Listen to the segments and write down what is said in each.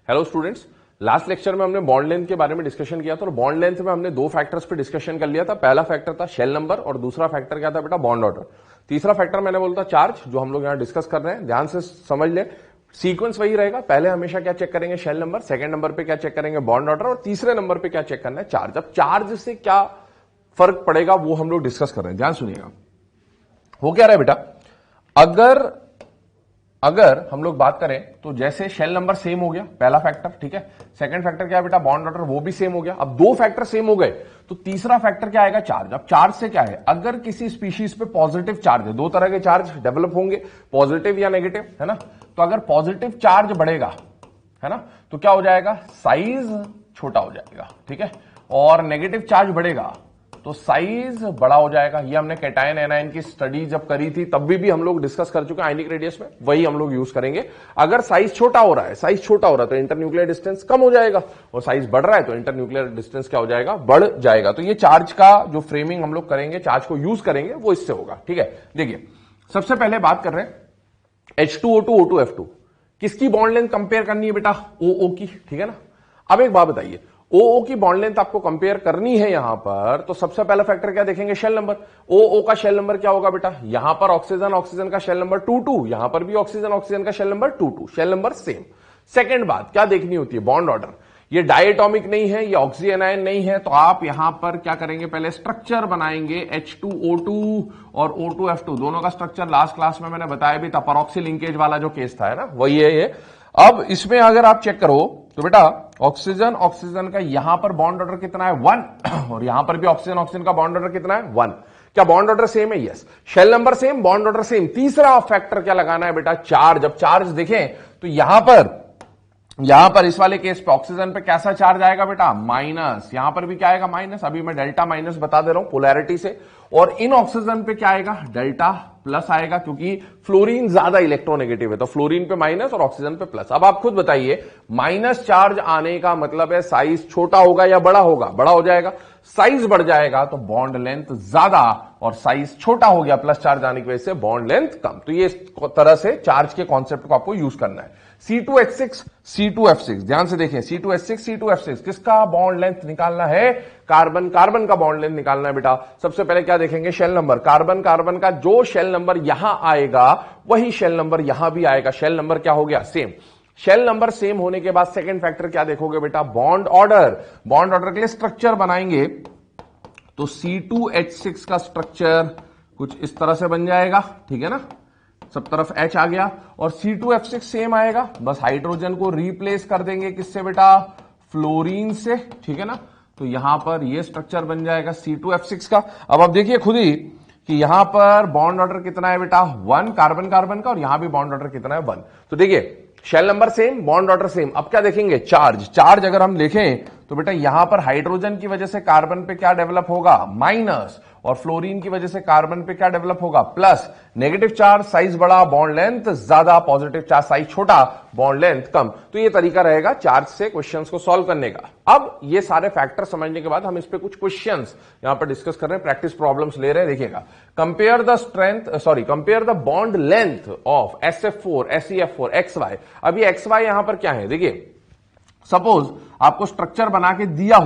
Hello students, last lecture में हमने bond length के बारे में डिस्कशन किया था और बॉन्ड लेंथ में हमने दो फैक्टर्स पे डिस्कशन कर लिया था। पहला फैक्टर था शेल नंबर और दूसरा फैक्टर क्या था बेटा, बॉन्ड ऑर्डर। तीसरा फैक्टर मैंने बोला था चार्ज, जो हम लोग यहां डिस्कस कर रहे हैं। ध्यान से समझ ले, सीक्वेंस वही रहेगा। पहले हमेशा क्या चेक करेंगे, शेल नंबर। सेकंड नंबर पे क्या चेक करेंगे, बॉन्ड ऑर्डर। और तीसरे नंबर पे क्या चेक करना है, चार्ज। अब चार्ज से क्या फर्क पड़ेगा वो हम लोग डिस्कस कर रहे हैं, ध्यान सुनिएगा। हो क्या रहा है बेटा, अगर हम लोग बात करें तो जैसे शेल नंबर सेम हो गया, पहला फैक्टर, ठीक है। सेकंड फैक्टर क्या है बेटा, बॉन्ड ऑर्डर, वो भी सेम हो गया। अब दो फैक्टर सेम हो गए तो तीसरा फैक्टर क्या आएगा, चार्ज। अब चार्ज से क्या है, अगर किसी स्पीशीज पे पॉजिटिव चार्ज है, दो तरह के चार्ज डेवलप होंगे, पॉजिटिव या नेगेटिव, है ना। तो अगर पॉजिटिव चार्ज बढ़ेगा, है ना, तो क्या हो जाएगा, साइज छोटा हो जाएगा, ठीक है। और नेगेटिव चार्ज बढ़ेगा तो साइज बड़ा हो जाएगा। ये हमने कैटायन एनायन की स्टडी जब करी थी तब भी हम लोग डिस्कस कर चुके हैं आयनिक रेडियस में, वही हम लोग यूज करेंगे। अगर साइज छोटा हो रहा है, तो इंटरन्यूक्लियर डिस्टेंस कम हो जाएगा, और साइज बढ़ रहा है तो इंटरन्यूक्लियर डिस्टेंस क्या हो जाएगा, बढ़ जाएगा। तो ये चार्ज का जो फ्रेमिंग हम लोग करेंगे, चार्ज को यूज करेंगे, वो इससे होगा, ठीक है। देखिए, सबसे पहले बात कर रहे हैं H2O2 O2F2, किसकी बॉन्ड लेंथ कंपेयर करनी है बेटा, OO की, ठीक है ना। अब एक बात बताइए, OO की बॉन्ड लेंथ आपको कंपेयर करनी है यहां पर, तो सबसे पहला फैक्टर क्या देखेंगे, शेल नंबर। OO का शेल नंबर क्या होगा बेटा, यहां पर ऑक्सीजन का शेल नंबर 22, यहां पर भी ऑक्सीजन का shell number 22, shell number same. Second बात क्या देखनी होती है, बॉन्ड ऑर्डर। ये डायटोमिक नहीं है, ये ऑक्सी एनायन नहीं है, तो आप यहां पर क्या करेंगे, पहले स्ट्रक्चर बनाएंगे। H2O2 और O2F2 दोनों का स्ट्रक्चर लास्ट क्लास में मैंने बताया भी था, परऑक्सी लिंकेज वाला जो केस था, है ना, वही है ये। अब इसमें अगर आप चेक करो तो बेटा ऑक्सीजन का यहां पर बॉन्ड ऑर्डर कितना है, 1, और यहां पर भी ऑक्सीजन का बॉन्ड ऑर्डर कितना है, 1। क्या बॉन्ड ऑर्डर सेम है, yes. Shell number same, bond order same. तीसरा फैक्टर क्या लगाना है बेटा, चार्ज। अब चार्ज देखें तो यहां पर इस वाले केस पे ऑक्सीजन पे कैसा चार्ज आएगा बेटा, माइनस। यहां पर भी क्या आएगा, माइनस। अभी मैं डेल्टा माइनस बता दे रहा हूं पोलैरिटी से। और इन ऑक्सीजन पे क्या आएगा, डेल्टा प्लस आएगा, क्योंकि फ्लोरीन ज्यादा इलेक्ट्रोनेगेटिव है, तो फ्लोरीन पे माइनस और ऑक्सीजन पे प्लस। अब आप खुद बताइए, माइनस चार्ज आने का मतलब है साइज छोटा होगा या बड़ा होगा, बड़ा हो जाएगा। साइज बढ़ जाएगा तो बॉन्ड लेंथ ज्यादा, और साइज छोटा हो गया प्लस चार्ज आने की वजह से बॉन्ड लेंथ कम। तो ये इस तरह से चार्ज के कॉन्सेप्ट को आपको यूज करना है। C2H6 C2F6, ध्यान से देखें, C2H6 C2F6 किसका बॉन्ड लेंथ निकालना है, कार्बन का बॉन्ड लेंथ निकालना है बेटा। सबसे पहले क्या देखेंगे, शेल नंबर। कार्बन का जो शेल नंबर यहां आएगा वही शेल नंबर यहां भी आएगा। शेल नंबर क्या हो गया, सेम। शेल नंबर सेम होने के बाद सेकंड फैक्टर क्या देखोगे बेटा, बॉन्ड ऑर्डर। बॉन्ड ऑर्डर के लिए स्ट्रक्चर बनाएंगे तो C2H6 का स्ट्रक्चर कुछ इस तरह से बन जाएगा, ठीक है ना, सब तरफ H आ गया। और C2F6 सेम आएगा, बस हाइड्रोजन को रिप्लेस कर देंगे किससे बेटा, फ्लोरीन से, ठीक है ना। तो यहां पर ये स्ट्रक्चर बन जाएगा C2F6 का। अब आप देखिए खुद ही कि यहां पर बॉन्ड ऑर्डर कितना है बेटा, 1 कार्बन का, और यहां भी बॉन्ड ऑर्डर कितना है, 1। तो देखिए, shell number same, bond order same. अब क्या देखेंगे, चार्ज अगर हम देखें तो बेटा यहां पर हाइड्रोजन की वजह से कार्बन पे क्या डेवलप होगा, माइनस, और फ्लोरीन की वजह से कार्बन पे क्या डेवलप होगा, प्लस। नेगेटिव चार्ज साइज बड़ा, बॉन्ड लेंथ ज्यादा, पॉजिटिव चार्ज साइज छोटा, बॉन्ड लेंथ कम। तो ये तरीका रहेगा चार्ज से क्वेश्चंस को सॉल्व करने का। अब ये सारे फैक्टर समझने के बाद हम इस पे कुछ क्वेश्चंस यहां पर डिस्कस कर रहे हैं, प्रैक्टिस प्रॉब्लम्स ले रहे हैं। देखिएगा, compare the bond length of SF4 SeF4 XY। अब ये XY यहां पर क्या है, देखिए, सपोज आपको स्ट्रक्चर बना के दिया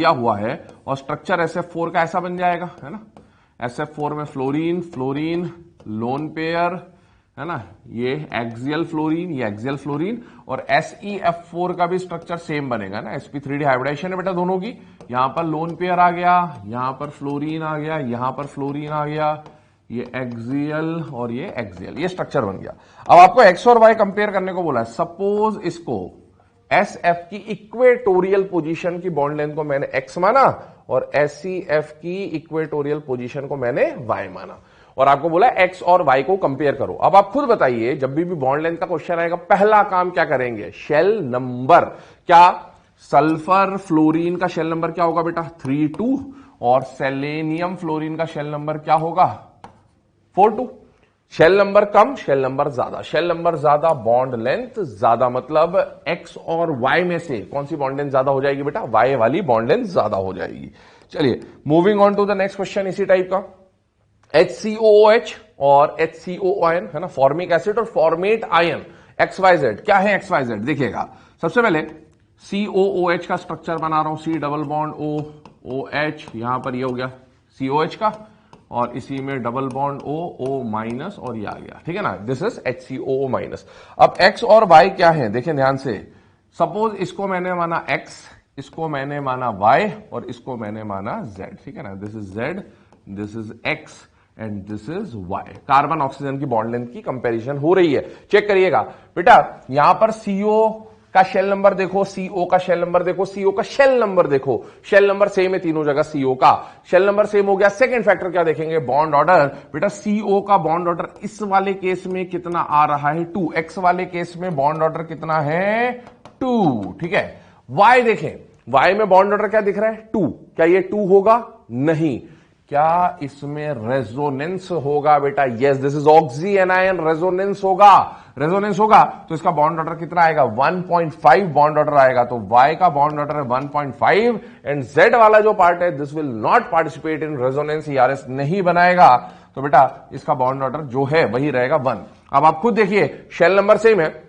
हुआ है, और स्ट्रक्चर SF4 का ऐसा बन जाएगा, है ना। SF4 में फ्लोरीन लोन पेयर, है ना, ये एक्सियल फ्लोरीन, और SeF4 का भी स्ट्रक्चर सेम बनेगा ना, sp3d हाइब्रिडाइजेशन है बेटा दोनों की। यहां पर लोन पेयर आ गया, यहां पर फ्लोरीन आ गया, यहां पर फ्लोरीन आ गया, ये एक्सियल और ये एक्सियल, ये स्ट्रक्चर बन गया। अब आपको एक्स और वाई कंपेयर करने को बोला है। सपोज इसको SF की इक्वेटोरियल पोजीशन की बॉन्ड लेंथ को मैंने x माना, और SeF की इक्वेटोरियल पोजीशन को मैंने y माना, और आपको बोला x और y को कंपेयर करो। अब आप खुद बताइए, जब भी बॉन्ड लेंथ का क्वेश्चन आएगा, पहला काम क्या करेंगे, शेल नंबर। क्या सल्फर फ्लोरीन का शेल नंबर क्या होगा बेटा, 32, और सेलेनियम फ्लोरीन का शेल नंबर क्या होगा, 42। शेल नंबर कम, शेल नंबर ज्यादा, बॉन्ड लेंथ ज्यादा, मतलब x और y में से कौन सी बॉन्ड लेंथ ज्यादा हो जाएगी बेटा, y वाली बॉन्ड लेंथ ज्यादा हो जाएगी। चलिए, moving on to the next question इसी टाइप का। HCOOH और HCOON, है ना, फॉर्मिक एसिड और फॉर्मेट आयन XYZ क्या है? XYZ देखिएगा, सबसे पहले COOH का स्ट्रक्चर बना रहा हूं, C डबल बॉन्ड OOH, यहां पर ये हो गया COH का, और इसी में डबल बॉन्ड O माइनस, और ये आ गया, ठीक है ना, दिस इज HCOO माइनस। अब X और Y क्या है, देखें ध्यान से, सपोज इसको मैंने माना X, इसको मैंने माना Y, और इसको मैंने माना Z, ठीक है ना, this is Z, this is X and this is Y। Carbon oxygen की बॉन्ड लेंथ की कंपैरिजन हो रही है, चेक करिएगा बेटा। यहां पर CO का शेल नंबर देखो, CO का शेल नंबर देखो, CO का शेल नंबर देखो, शेल नंबर सेम है तीनों जगह, CO का शेल नंबर सेम हो गया। सेकंड फैक्टर क्या देखेंगे? Bond order. बेटा CO का बॉन्ड ऑर्डर इस वाले केस में कितना आ रहा है? 2। X वाले केस में बॉन्ड ऑर्डर कितना है? 2, ठीक है। Y देखें, Y में बॉन्ड ऑर्डर क्या दिख रहा है? 2। क्या ये 2 होगा? नहीं। क्या इसमें रेजोनेंस होगा बेटा? Yes, this is oxy anion, resonance होगा। रेजोनेंस होगा तो इसका बॉन्ड ऑर्डर कितना आएगा? 1.5 बॉन्ड ऑर्डर आएगा। तो Y का बॉन्ड ऑर्डर है 1.5 एंड Z वाला जो पार्ट है this will not participate in resonance, ERS नहीं बनाएगा। तो बेटा इसका बॉन्ड ऑर्डर जो है वही रहेगा 1। अब आप खुद देखिए, शेल नंबर सेम है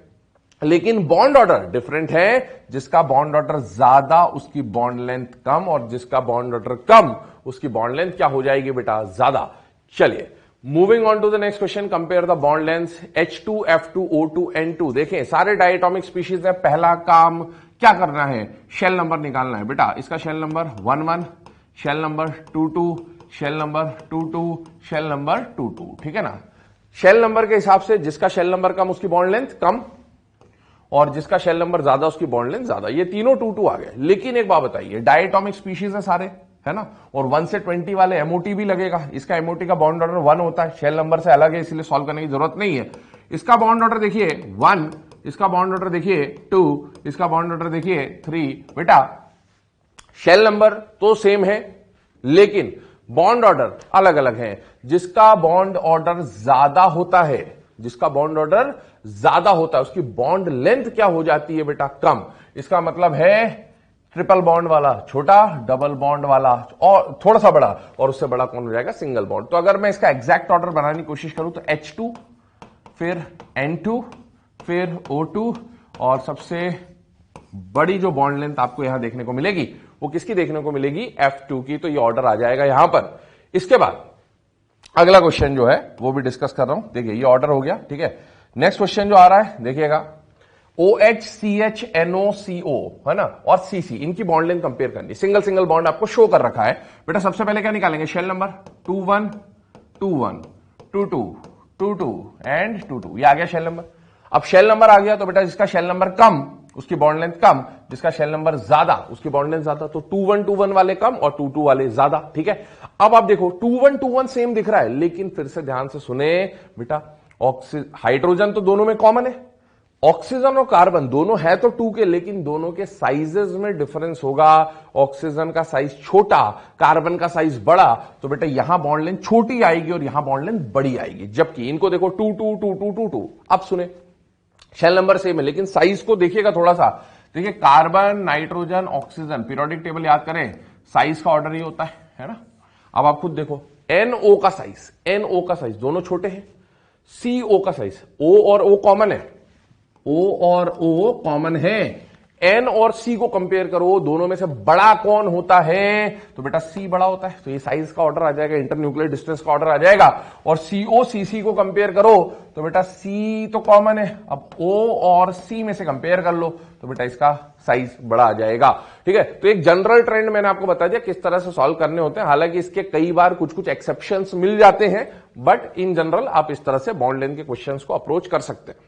लेकिन बॉन्ड ऑर्डर डिफरेंट है। जिसका बॉन्ड ऑर्डर ज्यादा उसकी बॉन्ड लेंथ कम, और जिसका बॉन्ड ऑर्डर कम उसकी बॉन्ड लेंथ क्या हो जाएगी बेटा? ज्यादा। चलिए moving on to the next question, compare the bond length H2F2O2N2। देखें सारे डायटोमिक स्पीशीज है, पहला काम क्या करना है? शेल नंबर निकालना है बेटा। इसका shell number 11, shell number 22, shell number 22, shell number 22, ठीक है ना। शेल नंबर के हिसाब से जिसका शेल नंबर कम उसकी बॉन्ड लेंथ कम, और जिसका शेल नंबर ज्यादा उसकी बॉन्ड लेंथ ज्यादा। ये तीनों 2 आ गए। लेकिन एक बात बताइए, डायटोमिक स्पीशीज है सारे, है ना, और 1 से 20 वाले MOT भी लगेगा। इसका MOT का बॉन्ड ऑर्डर 1 होता है, शेल नंबर से अलग है, इसलिए सॉल्व करने की जरूरत नहीं है। इसका बॉन्ड ऑर्डर देखिए 1, इसका बॉन्ड ऑर्डर देखिए 2, इसका बॉन्ड ऑर्डर देखिए 3। बेटा शेल नंबर तो सेम है लेकिन बॉन्ड ऑर्डर अलग अलग है। जिसका बॉन्ड ऑर्डर ज्यादा होता है, जिसका बॉन्ड ऑर्डर ज्यादा होता है उसकी बॉन्ड लेंथ क्या हो जाती है बेटा? कम। इसका मतलब है ट्रिपल बॉन्ड वाला छोटा, डबल बॉन्ड वाला और थोड़ा सा बड़ा, और उससे बड़ा कौन हो जाएगा? Single bond. तो अगर मैं इसका एग्जैक्ट ऑर्डर बनाने की कोशिश करूं तो H2, फिर N2, फिर O2, और सबसे बड़ी जो बॉन्ड लेंथ आपको यहां देखने को मिलेगी वो किसकी देखने को मिलेगी? F2 की। तो ये ऑर्डर आ जाएगा यहां पर। इसके बाद अगला क्वेश्चन जो है वो भी डिस्कस कर रहा हूं। देखिए ये ऑर्डर हो गया, ठीक है। नेक्स्ट क्वेश्चन जो आ रहा है देखिएगा, OHCHNOCO है ना, और CC, इनकी बॉन्ड लेंथ कंपेयर करनी, सिंगल सिंगल बॉन्ड आपको शो कर रखा है। बेटा सबसे पहले क्या निकालेंगे? Shell number 21, 21, 22, 22 and 22। ये आ गया शेल नंबर। अब शेल नंबर आ गया तो बेटा जिसका शेल नंबर कम उसकी बॉन्ड लेंथ कम, जिसका शेल नंबर ज्यादा उसकी बॉन्ड लेंथ ज्यादा। तो 2121 वाले कम और 22 वाले ज्यादा, ठीक है। अब आप देखो 2121 सेम दिख रहा है, लेकिन फिर से ध्यान से सुने बेटा, हाइड्रोजन तो दोनों में कॉमन है, ऑक्सीजन और कार्बन दोनों है तो 2 के, लेकिन दोनों के साइजेस में डिफरेंस होगा। ऑक्सीजन का साइज छोटा, कार्बन का साइज बड़ा, तो बेटा यहां बॉन्ड लेंथ छोटी आएगी और यहां बॉन्ड लेंथ बड़ी आएगी। जबकि इनको देखो 2 2 2 2 2 2। अब सुने, शेल नंबर सेम है लेकिन साइज को देखिएगा थोड़ा सा। देखिए carbon, nitrogen, oxygen, periodic table याद करें, साइज का ऑर्डर ही होता है ना। अब आप खुद देखो NO का साइज, NO का साइज दोनों छोटे हैं। CO का साइज, O और O कॉमन है, O और O कॉमन है। N और C को कंपेयर करो, दोनों में से बड़ा कौन होता है? तो बेटा C बड़ा होता है। तो ये साइज का ऑर्डर आ जाएगा, इंटरन्यूक्लियर डिस्टेंस का ऑर्डर आ जाएगा। और CO CC को कंपेयर करो तो बेटा C तो कॉमन है, अब O और C में से कंपेयर कर लो तो बेटा इसका साइज बड़ा आ जाएगा, ठीक है। तो एक जनरल ट्रेंड मैंने आपको बता दिया किस तरह से सॉल्व करने होते हैं। हालांकि इसके कई बार कुछ कुछ एक्सेप्शंस मिल जाते हैं, बट इन जनरल आप इस तरह से बॉन्ड लेंथ के क्वेश्चंस को अप्रोच कर सकते हैं।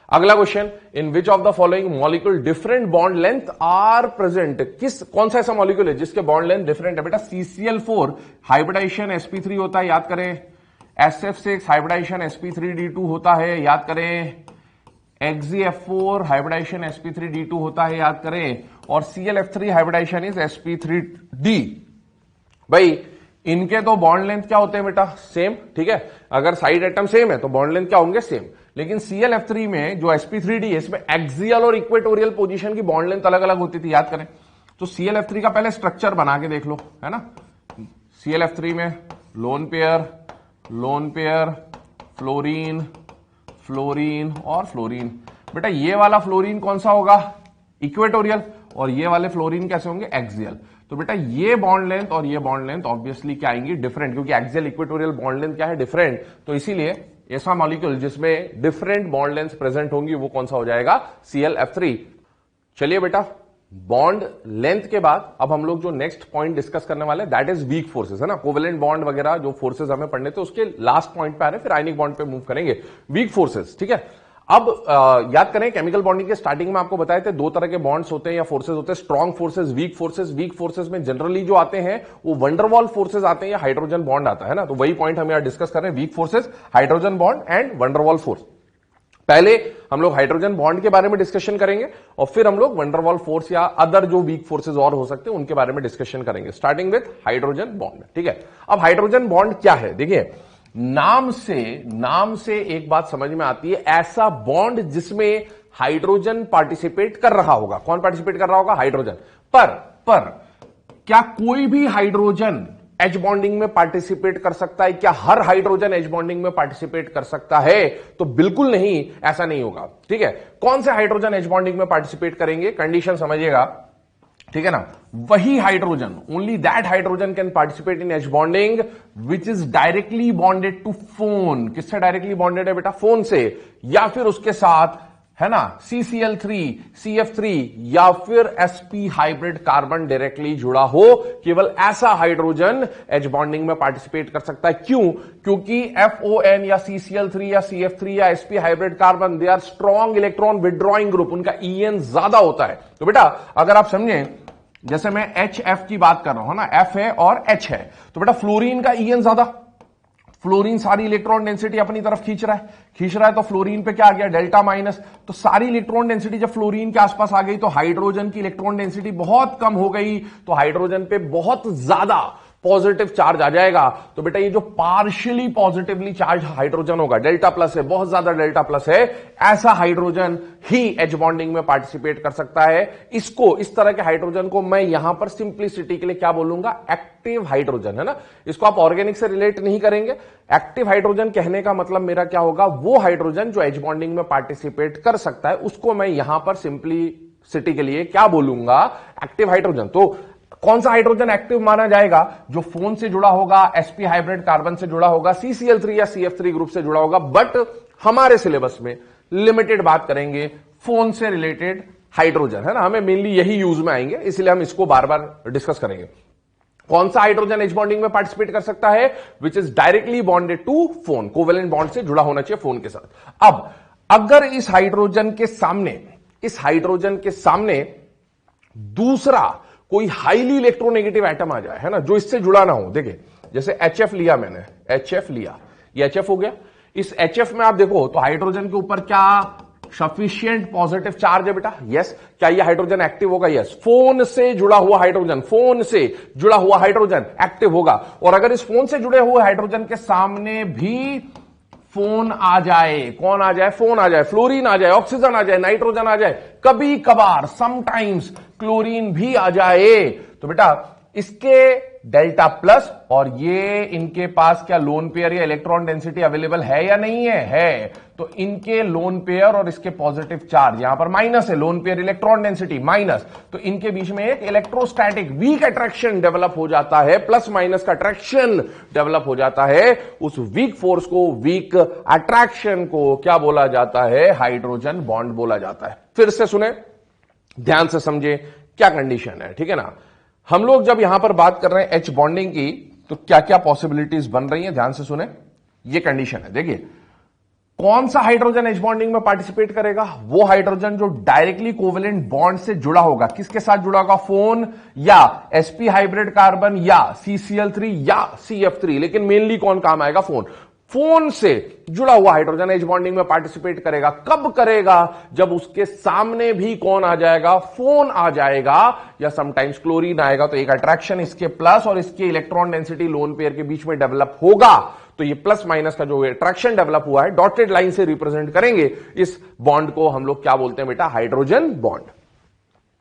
अगला question, in which of the following molecule different bond length are present. कौन सा ऐसा मॉलिक्यूल है जिसके बॉन्ड लेंथ डिफरेंट है? बेटा CCl4 हाइब्रिडाइजेशन sp3 होता है, याद करें। SF6 हाइब्रिडाइजेशन sp3d2 होता है, याद करें। XeF4 हाइब्रिडाइजेशन sp3d2 होता है, याद करें। और ClF3 हाइब्रिडाइजेशन इज sp3d। भाई इनके तो बॉन्ड लेंथ क्या होते हैं बेटा? सेम, ठीक है। अगर साइड एटम सेम है तो बॉन्ड लेंथ क्या होंगे? सेम। लेकिन ClF3 में जो sp3d है इसमें एक्सियल और इक्वेटोरियल पोजीशन की बॉन्ड लेंथ अलग अलग होती थी, याद करें। तो ClF3 का पहले स्ट्रक्चर बना के देख लो, है ना। ClF3 में लोन पेयर, फ्लोरीन, फ्लोरीन और फ्लोरीन। बेटा ये वाला फ्लोरीन कौन सा होगा, इक्वेटोरियल, और ये वाले फ्लोरीन कैसे होंगे, एक्सियल। तो बेटा ये बॉन्ड लेंथ और ये बॉन्ड लेंथ ऑब्वियसली क्या आएंगी, डिफरेंट, क्योंकि एक्सियल इक्वेटोरियल बॉन्ड लेंथ क्या है, डिफरेंट। तो इसीलिए ऐसा मॉलिक्यूल जिसमें डिफरेंट बॉन्ड लेंथ प्रेजेंट होंगी वो कौन सा हो जाएगा, ClF3। चलिए बेटा, बॉन्ड लेंथ के बाद अब हम लोग जो नेक्स्ट पॉइंट डिस्कस करने वाले हैं दैट इज वीक फोर्सेस, है ना। कोवेलेंट बॉन्ड वगैरह जो फोर्सेस हमें पढ़ने थे उसके लास्ट पॉइंट पे आ रहे हैं, फिर आयनिक बॉन्ड पे मूव करेंगे। वीक फोर्सेस, ठीक है। अब याद करें केमिकल बॉन्डिंग के स्टार्टिंग में आपको बताए थे दो तरह के बॉन्ड्स होते हैं या फोर्सेस होते हैं, strong forces, weak forces. Weak forces में जनरली जो आते हैं वो वंडरवॉल फोर्सेस आते हैं या हाइड्रोजन बॉन्ड आता है ना। तो वही पॉइंट हम यहां डिस्कस कर रहे हैं, weak forces, hydrogen bond and van der Waals force. पहले हम लोग हाइड्रोजन बॉन्ड के बारे में डिस्कशन करेंगे और फिर हम लोग वंडरवॉल फोर्स या अदर जो वीक फोर्सेस और हो सकते हैं उनके बारे में डिस्कशन करेंगे, स्टार्टिंग विद हाइड्रोजन बॉन्ड, ठीक है। अब हाइड्रोजन बॉन्ड क्या है, देखिए नाम से एक बात समझ में आती है, ऐसा बॉन्ड जिसमें हाइड्रोजन पार्टिसिपेट कर रहा होगा। कौन पार्टिसिपेट कर रहा होगा, हाइड्रोजन। पर क्या कोई भी हाइड्रोजन एच बॉन्डिंग में पार्टिसिपेट कर सकता है, क्या हर हाइड्रोजन एच बॉन्डिंग में पार्टिसिपेट कर सकता है, तो बिल्कुल नहीं, ऐसा नहीं होगा, ठीक है। कौन से हाइड्रोजन एच बॉन्डिंग में पार्टिसिपेट करेंगे, कंडीशन समझिएगा, ठीक है ना। वही hydrogen, only that hydrogen can participate in H bonding which is directly bonded to FON. किससे डायरेक्टली बॉन्डेड है बेटा, फोन से, या फिर उसके साथ, है ना, CCl3, CF3 या फिर sp हाइब्रिड कार्बन डायरेक्टली जुड़ा हो। केवल ऐसा हाइड्रोजन एच बॉन्डिंग में पार्टिसिपेट कर सकता है। क्यों, क्योंकि FON या CCl3 या CF3 या sp hybrid carbon they are strong electron withdrawing group, उनका EN ज्यादा होता है। तो बेटा अगर आप समझें, जैसे मैं HF की बात कर रहा हूं ना, F है और H है, तो बेटा फ्लोरीन का EN ज्यादा, फ्लोरीन सारी इलेक्ट्रॉन डेंसिटी अपनी तरफ खींच रहा है, तो फ्लोरीन पे क्या आ गया, डेल्टा माइनस। तो सारी इलेक्ट्रॉन डेंसिटी जब फ्लोरीन के आसपास आ गई तो हाइड्रोजन की इलेक्ट्रॉन डेंसिटी बहुत कम हो गई, तो हाइड्रोजन पे बहुत ज्यादा पॉजिटिव चार्ज आ जाएगा। तो बेटा ये जो पार्शियली पॉजिटिवली चार्ज हाइड्रोजन होगा, डेल्टा प्लस है, बहुत ज्यादा डेल्टा प्लस है, ऐसा हाइड्रोजन ही एच बॉन्डिंग में पार्टिसिपेट कर सकता है। इसको, इस तरह के हाइड्रोजन को मैं यहां पर सिंप्लिसिटी के लिए क्या बोलूंगा, एक्टिव हाइड्रोजन, है ना। इसको आप ऑर्गेनिक से रिलेट नहीं करेंगे। एक्टिव हाइड्रोजन कहने का मतलब मेरा क्या होगा, वो हाइड्रोजन जो एच बॉन्डिंग में पार्टिसिपेट कर सकता है, उसको मैं यहां पर सिंप्लिसिटी के लिए क्या बोलूंगा, एक्टिव हाइड्रोजन। तो कौन सा हाइड्रोजन एक्टिव माना जाएगा, जो फोन से जुड़ा होगा, sp हाइब्रिड कार्बन से जुड़ा होगा, CCl3 या CF3 ग्रुप से जुड़ा होगा। बट हमारे सिलेबस में लिमिटेड बात करेंगे फोन से रिलेटेड हाइड्रोजन, है ना, हमें मेनली यही यूज में आएंगे, इसलिए हम इसको बार बार डिस्कस करेंगे। कौन सा हाइड्रोजन एच बॉन्डिंग में पार्टिसिपेट कर सकता है, which is directly bonded to FON, covalent bond से जुड़ा होना चाहिए फोन के साथ। अब अगर इस हाइड्रोजन के सामने दूसरा कोई हाईली इलेक्ट्रोनेगेटिव एटम आ जाए, है ना, जो इससे जुड़ा ना हो, देखिए जैसे HF लिया मैंने, HF लिया, ये HF हो गया। इस HF में आप देखो तो हाइड्रोजन के ऊपर क्या सफिशिएंट पॉजिटिव चार्ज है बेटा, यस। क्या ये हाइड्रोजन एक्टिव होगा, यस। फोन से जुड़ा हुआ हाइड्रोजन एक्टिव होगा। और अगर इस फोन से जुड़े हुए हाइड्रोजन के सामने भी फोन आ जाए, कौन आ जाए, फोन आ जाए, फ्लोरीन आ जाए, ऑक्सीजन आ जाए, नाइट्रोजन आ जाए, कभी कभार समटाइम्स क्लोरीन भी आ जाए, तो बेटा इसके डेल्टा प्लस और ये इनके पास क्या लोन पेयर या इलेक्ट्रॉन डेंसिटी अवेलेबल है या नहीं है, तो इनके लोन पेयर और इसके पॉजिटिव चार्ज, यहां पर माइनस है, lone pair electron density minus, तो इनके बीच में एक इलेक्ट्रोस्टैटिक वीक अट्रैक्शन डेवलप हो जाता है, प्लस माइनस का अट्रैक्शन डेवलप हो जाता है। उस वीक फोर्स को, वीक अट्रैक्शन को क्या बोला जाता है, हाइड्रोजन बॉन्ड बोला जाता है। फिर से सुने, ध्यान से समझे क्या कंडीशन है, ठीक है ना। हम लोग जब यहां पर बात कर रहे हैं एच बॉन्डिंग की, तो क्या क्या पॉसिबिलिटीज बन रही हैं, ध्यान से सुने। ये कंडीशन है, देखिए कौन सा हाइड्रोजन एच बॉन्डिंग में पार्टिसिपेट करेगा, वो हाइड्रोजन जो डायरेक्टली कोवेलेंट बॉन्ड से जुड़ा होगा, किसके साथ जुड़ा होगा, फोन या sp हाइब्रिड कार्बन या CCl3 या CF3, लेकिन मेनली कौन काम आएगा, फोन से जुड़ा हुआ हाइड्रोजन एच बॉन्डिंग में पार्टिसिपेट करेगा। कब करेगा, जब उसके सामने भी कौन आ जाएगा, फोन आ जाएगा या समटाइम्स क्लोरीन आएगा, तो एक अट्रैक्शन इसके प्लस और इसके इलेक्ट्रॉन डेंसिटी लोन पेयर के बीच में डेवलप होगा। तो ये प्लस माइनस का जो अट्रैक्शन डेवलप हुआ है, डॉटेड लाइन से रिप्रेजेंट करेंगे इस बॉन्ड को, हम लोग क्या बोलते हैं बेटा, हाइड्रोजन बॉन्ड।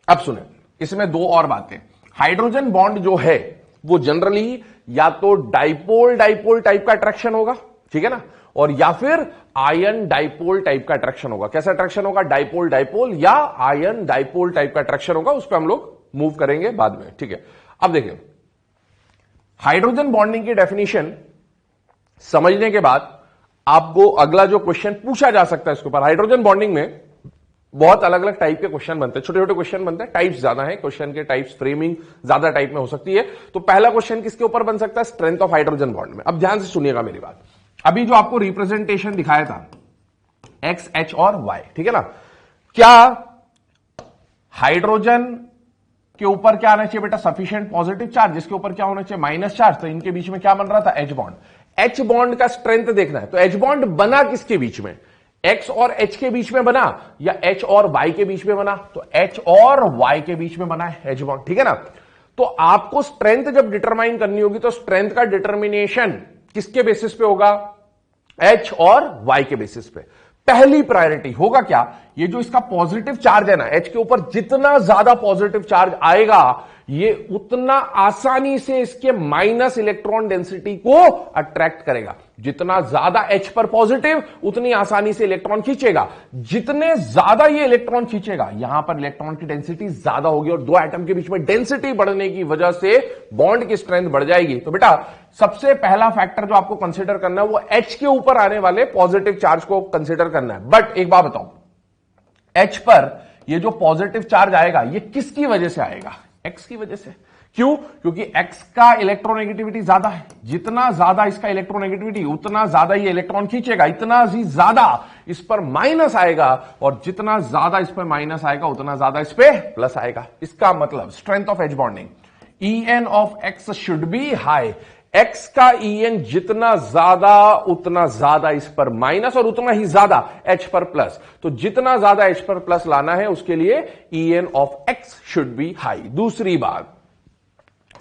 अब सुने, इसमें दो और बातें। हाइड्रोजन बॉन्ड जो है वो जनरली या तो डाइपोल टाइप का अट्रैक्शन होगा, ठीक है ना, और या फिर आयन डाइपोल टाइप का अट्रैक्शन होगा। कैसा अट्रैक्शन होगा? डाइपोल डाइपोल या आयन डाइपोल टाइप का अट्रैक्शन होगा, उस पर हम लोग मूव करेंगे बाद में, ठीक है। अब देखिए, हाइड्रोजन बॉन्डिंग की डेफिनेशन समझने के बाद आपको अगला जो क्वेश्चन पूछा जा सकता है इसके ऊपर, हाइड्रोजन बॉन्डिंग में बहुत अलग अलग टाइप के क्वेश्चन बनते हैं, छोटे छोटे क्वेश्चन बनते हैं, टाइप्स ज्यादा है क्वेश्चन के, टाइप्स फ्रेमिंग ज्यादा टाइप में हो सकती है। तो पहला क्वेश्चन किसके ऊपर बन सकता है? स्ट्रेंथ ऑफ हाइड्रोजन बॉन्ड में। अब ध्यान से सुनिएगा मेरी बात, अभी जो आपको रिप्रेजेंटेशन दिखाया था एक्स, एच और वाई, ठीक है ना, क्या हाइड्रोजन के ऊपर क्या आना चाहिए बेटा? सफिशिएंट पॉजिटिव चार्ज, जिसके ऊपर क्या होना चाहिए? Minus charge. तो इनके बीच में क्या बन रहा था? H bond. एच बॉन्ड का स्ट्रेंथ देखना है, तो एच बॉन्ड बना किसके बीच में? एक्स और एच के बीच में बना या एच और वाई के बीच में बना? तो एच और वाई के बीच में बना है एच बॉन्ड, ठीक है ना। तो आपको स्ट्रेंथ जब डिटरमाइन करनी होगी तो स्ट्रेंथ का डिटर्मिनेशन किसके बेसिस पे होगा? एच और वाई के बेसिस पे। पहली प्रायोरिटी होगा क्या? ये जो इसका पॉजिटिव चार्ज है ना, एच के ऊपर जितना ज्यादा पॉजिटिव चार्ज आएगा, ये उतना आसानी से इसके माइनस इलेक्ट्रॉन डेंसिटी को अट्रैक्ट करेगा। जितना ज्यादा एच पर पॉजिटिव, उतनी आसानी से इलेक्ट्रॉन खींचेगा। जितने ज्यादा ये इलेक्ट्रॉन खींचेगा, यहां पर इलेक्ट्रॉन की डेंसिटी ज्यादा होगी और दो एटम के बीच में डेंसिटी बढ़ने की वजह से बॉन्ड की स्ट्रेंथ बढ़ जाएगी। तो बेटा सबसे पहला फैक्टर जो आपको कंसिडर करना है वो एच के ऊपर आने वाले पॉजिटिव चार्ज को कंसिडर करना है। बट एक बात बताओ, एच पर ये जो पॉजिटिव चार्ज आएगा ये किसकी वजह से आएगा? एक्स की वजह से। क्यों? क्योंकि एक्स का इलेक्ट्रोनेगेटिविटी ज्यादा है। जितना ज्यादा इसका इलेक्ट्रोनेगेटिविटी, उतना ज्यादा ये इलेक्ट्रॉन खींचेगा, इतना ही ज्यादा इस पर माइनस आएगा, और जितना ज्यादा इस पर माइनस आएगा उतना ज्यादा इस पे प्लस आएगा। इसका मतलब strength of H bonding, En of x should be high. X का En जितना ज्यादा उतना ज्यादा इस पर माइनस, और उतना ही ज्यादा एच पर प्लस। तो जितना ज्यादा एच पर प्लस लाना है उसके लिए En of x should be high. दूसरी बात,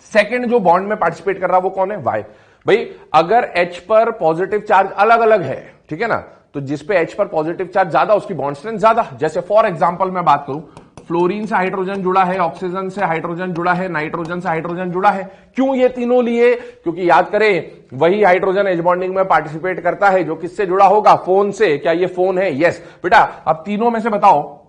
सेकंड जो बॉन्ड में पार्टिसिपेट कर रहा है वो कौन है? वाई। भाई अगर एच पर पॉजिटिव चार्ज अलग अलग है, ठीक है ना, तो जिस पे एच पर पॉजिटिव चार्ज ज्यादा उसकी बॉन्ड स्ट्रेंथ ज्यादा। जैसे फॉर एग्जांपल मैं बात करूं, फ्लोरीन से हाइड्रोजन जुड़ा है, ऑक्सीजन से हाइड्रोजन जुड़ा है, नाइट्रोजन से हाइड्रोजन जुड़ा है। क्यों ये तीनों लिए? क्योंकि याद करें वही हाइड्रोजन एच बॉन्डिंग में पार्टिसिपेट करता है जो किससे जुड़ा होगा? फोन से। क्या ये फोन है? यस बेटा। अब तीनों में से बताओ,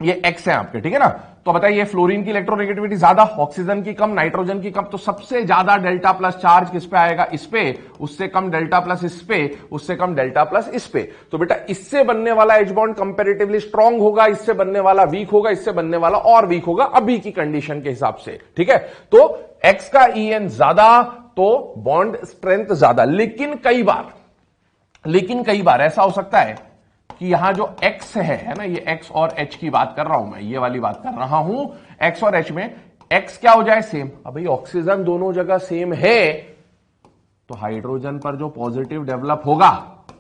ये एक्स है आपके, ठीक है ना, तो बताइए फ्लोरीन की इलेक्ट्रोनेगेटिविटी ज्यादा, ऑक्सीजन की कम, नाइट्रोजन की कम, तो सबसे ज्यादा डेल्टा प्लस चार्ज किस पे आएगा? इस पे। उससे कम डेल्टा प्लस इस पे, उससे कम डेल्टा प्लस इस पे। तो बेटा इससे बनने वाला एच बॉन्ड कंपैरेटिवली स्ट्रांग होगा, इससे बनने वाला वीक होगा, इससे बनने वाला और वीक होगा अभी की कंडीशन के हिसाब से, ठीक है। तो एक्स का En ज्यादा तो बॉन्ड स्ट्रेंथ ज्यादा। लेकिन कई बार ऐसा हो सकता है कि यहां जो x है ना, ये x और h की बात कर रहा हूं मैं, ये वाली बात कर रहा हूं, x और h में x क्या हो जाए? सेम। अब भाई ऑक्सीजन दोनों जगह सेम है, तो हाइड्रोजन पर जो पॉजिटिव डेवलप होगा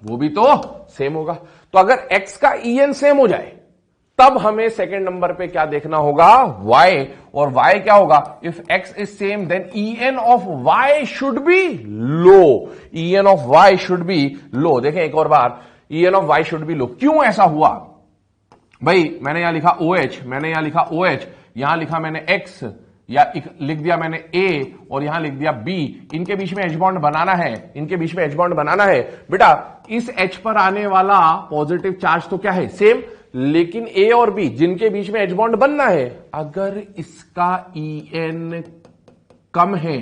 वो भी तो सेम होगा। तो अगर x का En सेम हो जाए तब हमें सेकंड नंबर पे क्या देखना होगा? y। और y क्या होगा? If x is same then En of y should be low. En of y should be low. देखें एक और बार, En of y should be low. क्यों ऐसा हुआ? भाई मैंने यहां लिखा OH, मैंने यहां लिखा OH, यहां लिखा मैंने X, या लिख दिया मैंने A और यहां लिख दिया B। इनके बीच में H बॉन्ड बनाना है, इनके बीच में H बॉन्ड बनाना है। बेटा इस H पर आने वाला पॉजिटिव चार्ज तो क्या है? सेम। लेकिन A और B जिनके बीच में H बॉन्ड बनना है, अगर इसका En कम है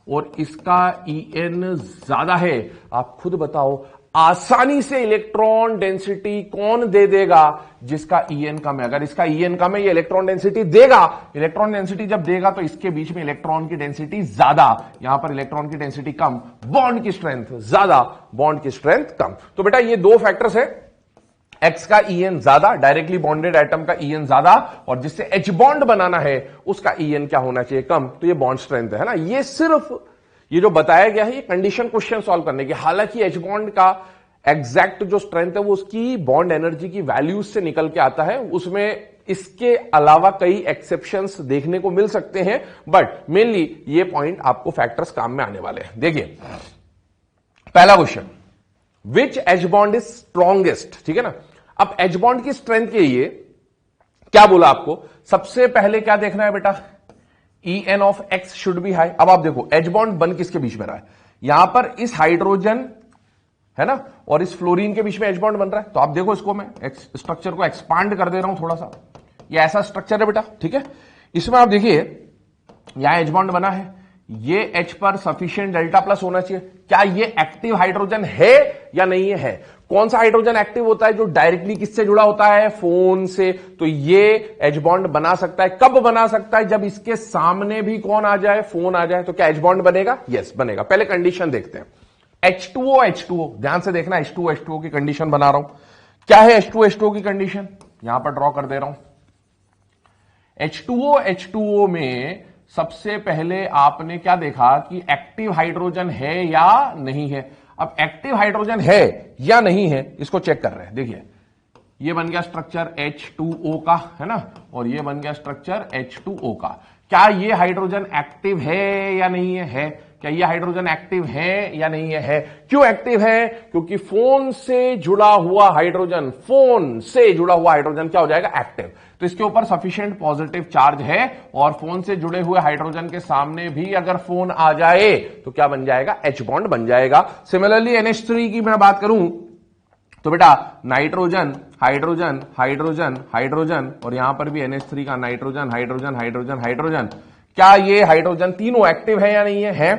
और इसका En ज्यादा है, आप खुद बताओ आसानी से इलेक्ट्रॉन डेंसिटी कौन दे देगा? जिसका En कम है। अगर इसका En कम है ये इलेक्ट्रॉन डेंसिटी देगा। इलेक्ट्रॉन डेंसिटी जब देगा तो इसके बीच में इलेक्ट्रॉन की डेंसिटी ज्यादा, यहां पर इलेक्ट्रॉन की डेंसिटी कम, बॉन्ड की स्ट्रेंथ ज्यादा, बॉन्ड की स्ट्रेंथ कम। तो बेटा ये दो फैक्टर्स है, एक्स का En ज्यादा, डायरेक्टली बॉन्डेड एटम का En ज्यादा, और जिससे H बॉन्ड बनाना है उसका En क्या होना चाहिए? कम। तो ये बॉन्ड स्ट्रेंथ है ना। ये सिर्फ ये जो बताया गया है ये कंडीशन क्वेश्चन सॉल्व करने की। हालांकि एच बॉन्ड का एग्जैक्ट जो स्ट्रेंथ है वो उसकी बॉन्ड एनर्जी की वैल्यूज से निकल के आता है, उसमें इसके अलावा कई एक्सेप्शंस देखने को मिल सकते हैं, बट मेनली ये पॉइंट आपको फैक्टर्स काम में आने वाले हैं। देखिए पहला question, which H bond is strongest, ठीक है ना। अब एच बॉन्ड की स्ट्रेंथ के लिए क्या बोला आपको? सबसे पहले क्या देखना है बेटा? En of x should be high. अब आप देखो एच बॉन्ड बन किसके बीच में रहा है? यहां पर इस हाइड्रोजन है ना, और इस फ्लोरीन के बीच में एच बॉन्ड बन रहा है। तो आप देखो इसको मैं स्ट्रक्चर को एक्सपांड कर दे रहा हूं थोड़ा सा, ये ऐसा स्ट्रक्चर है बेटा, ठीक है। इसमें आप देखिए यहां एच बॉन्ड बना है, ये H पर सफिशिएंट डेल्टा प्लस होना चाहिए। क्या ये एक्टिव हाइड्रोजन है या नहीं है? कौन सा हाइड्रोजन एक्टिव होता है? जो डायरेक्टली किससे जुड़ा होता है? फोन से। तो ये H बॉन्ड बना सकता है। कब बना सकता है? जब इसके सामने भी कौन आ जाए? फोन आ जाए। तो क्या H बॉन्ड बनेगा? यस बनेगा। पहले कंडीशन देखते हैं। H2O H2O, ध्यान से देखना, H2O H2O की कंडीशन बना रहा हूं। क्या है H2O H2O की कंडीशन? यहां पर ड्रॉ कर दे रहा हूं। H2O H2O में सबसे पहले आपने क्या देखा कि एक्टिव हाइड्रोजन है या नहीं है। अब एक्टिव हाइड्रोजन है या नहीं है इसको चेक कर रहे हैं। देखिए ये बन गया स्ट्रक्चर H2O का, है ना, और ये बन गया स्ट्रक्चर H2O का। क्या ये हाइड्रोजन एक्टिव है या नहीं है? क्या ये हाइड्रोजन एक्टिव है या नहीं है? क्यों एक्टिव है? क्योंकि फोन से जुड़ा हुआ हाइड्रोजन, फोन से जुड़ा हुआ हाइड्रोजन क्या हो जाएगा? एक्टिव। तो इसके ऊपर सफिशिएंट पॉजिटिव चार्ज है, और फोन से जुड़े हुए हाइड्रोजन के सामने भी अगर फोन आ जाए तो क्या बन जाएगा? H बॉन्ड बन जाएगा। सिमिलरली NH3 की मैं बात करूं तो बेटा नाइट्रोजन हाइड्रोजन हाइड्रोजन हाइड्रोजन, और यहां पर भी NH3 का नाइट्रोजन हाइड्रोजन हाइड्रोजन हाइड्रोजन। क्या ये हाइड्रोजन तीनों एक्टिव है या नहीं है?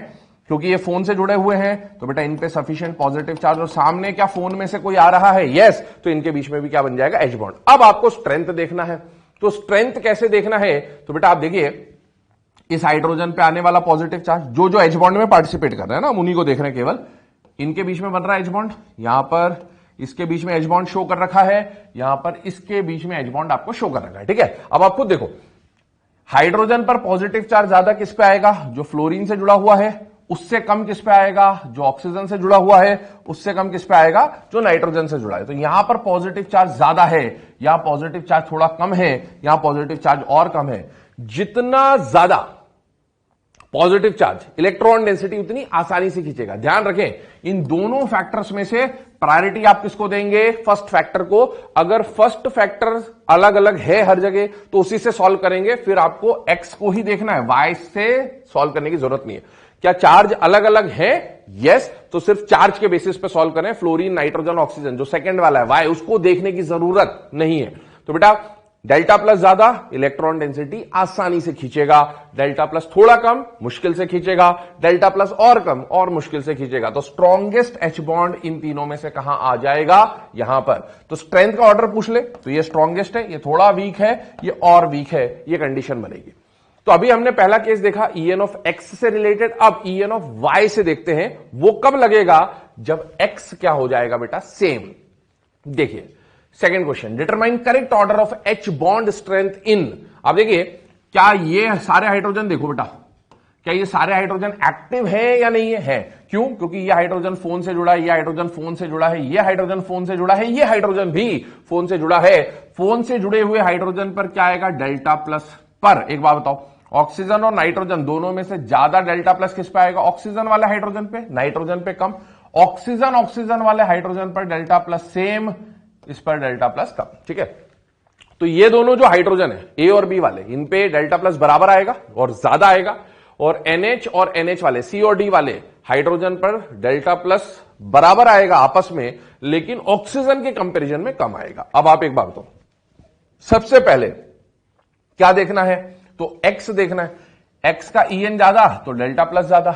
क्योंकि ये फोन से जुड़े हुए हैं तो बेटा इन पे सफिशिएंट पॉजिटिव चार्ज, और सामने क्या फोन में से कोई आ रहा है? यस। तो इनके बीच में भी क्या बन जाएगा? H bond. अब आपको स्ट्रेंथ देखना है। तो स्ट्रेंथ कैसे देखना है? तो बेटा आप देखिए इस हाइड्रोजन पे आने वाला पॉजिटिव चार्ज, जो जो H बॉन्ड में पार्टिसिपेट कर रहे हैं ना, उन्हीं को देख रहे हैं केवल। इनके बीच में बन रहा है H बॉन्ड, यहां पर इसके बीच में H बॉन्ड शो कर रखा है, यहां पर इसके बीच में H बॉन्ड आपको शो कर रखा है, ठीक है। अब आप खुद देखो हाइड्रोजन पर पॉजिटिव चार्ज ज्यादा किस पे आएगा? जो फ्लोरीन से जुड़ा हुआ है। उससे कम किस पे आएगा? जो ऑक्सीजन से जुड़ा हुआ है। उससे कम किस पे आएगा? जो नाइट्रोजन से जुड़ा है। तो यहां पर पॉजिटिव चार्ज ज्यादा है, यहां पॉजिटिव चार्ज थोड़ा कम है, यहां पॉजिटिव चार्ज और कम है। जितना ज्यादा पॉजिटिव चार्ज इलेक्ट्रॉन डेंसिटी उतनी आसानी से खींचेगा। ध्यान रखें इन दोनों फैक्टर्स में से प्रायोरिटी आप किसको देंगे? फर्स्ट फैक्टर को। अगर फर्स्ट फैक्टर अलग अलग है हर जगह तो उसी से सॉल्व करेंगे, फिर आपको एक्स को ही देखना है, वाई से सॉल्व करने की जरूरत नहीं है। क्या चार्ज अलग अलग है? यस। तो सिर्फ चार्ज के बेसिस पे सॉल्व करें, फ्लोरीन नाइट्रोजन ऑक्सीजन, जो सेकंड वाला है वाई, उसको देखने की जरूरत नहीं है। तो बेटा डेल्टा प्लस ज्यादा इलेक्ट्रॉन डेंसिटी आसानी से खींचेगा, डेल्टा प्लस थोड़ा कम मुश्किल से खींचेगा, डेल्टा प्लस और कम और मुश्किल से खींचेगा। तो स्ट्रॉन्गेस्ट H बॉन्ड इन तीनों में से कहां आ जाएगा? यहां पर। तो स्ट्रेंथ का ऑर्डर पूछ ले तो ये स्ट्रॉन्गेस्ट है, ये थोड़ा वीक है, ये और वीक है, ये कंडीशन बनेगी। तो अभी हमने पहला केस देखा En ऑफ x से रिलेटेड। अब En ऑफ y से देखते हैं, वो कब लगेगा? जब x क्या हो जाएगा बेटा? सेम। देखिए second question, determine correct order of H bond strength in. अब देखिए क्या ये सारे हाइड्रोजन, देखो बेटा क्या ये सारे हाइड्रोजन एक्टिव है या नहीं है? क्यों? क्योंकि ये हाइड्रोजन फोन से जुड़ा है, ये हाइड्रोजन फोन से जुड़ा है, ये हाइड्रोजन फोन से जुड़ा है, ये हाइड्रोजन भी फोन से जुड़ा है। फोन से जुड़े हुए हाइड्रोजन पर क्या आएगा? Delta plus. पर एक बात बताओ, ऑक्सीजन और नाइट्रोजन दोनों में से ज्यादा डेल्टा प्लस किस पे आएगा? ऑक्सीजन वाले हाइड्रोजन पे, नाइट्रोजन पे कम। ऑक्सीजन वाले हाइड्रोजन पर डेल्टा प्लस सेम, इस पर डेल्टा प्लस कम, ठीक है। तो ये दोनों जो हाइड्रोजन है ए और बी वाले, इन पे डेल्टा प्लस बराबर आएगा और ज्यादा आएगा, और NH और NH वाले, C और D वाले हाइड्रोजन पर डेल्टा प्लस बराबर आएगा आपस में, लेकिन ऑक्सीजन के कंपैरिजन में कम आएगा। अब आप एक बात बताओ, सबसे पहले क्या देखना है? तो x देखना है। x का En ज्यादा तो डेल्टा प्लस ज्यादा,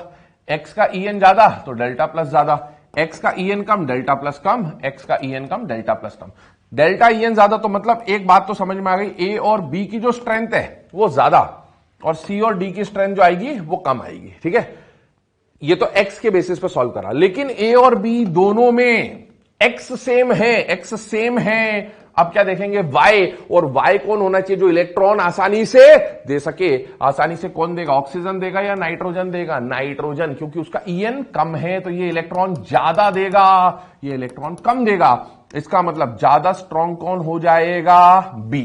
x का En ज्यादा तो डेल्टा प्लस ज्यादा, x का En कम डेल्टा प्लस कम, x का En कम डेल्टा प्लस कम। डेल्टा En ज्यादा तो मतलब एक बात तो समझ में आ गई, A और B की जो स्ट्रेंथ है वो ज्यादा, और C और D की स्ट्रेंथ जो आएगी वो कम आएगी, ठीक है। ये तो x के बेसिस पे सॉल्व करा, लेकिन A और B दोनों में x सेम है, x सेम है। अब क्या देखेंगे? y, और y कौन होना चाहिए? जो इलेक्ट्रॉन आसानी से दे सके। आसानी से कौन देगा? ऑक्सीजन देगा या नाइट्रोजन देगा? नाइट्रोजन, क्योंकि उसका En कम है तो ये इलेक्ट्रॉन ज्यादा देगा, ये इलेक्ट्रॉन कम देगा। इसका मतलब ज्यादा स्ट्रॉन्ग कौन हो जाएगा? B।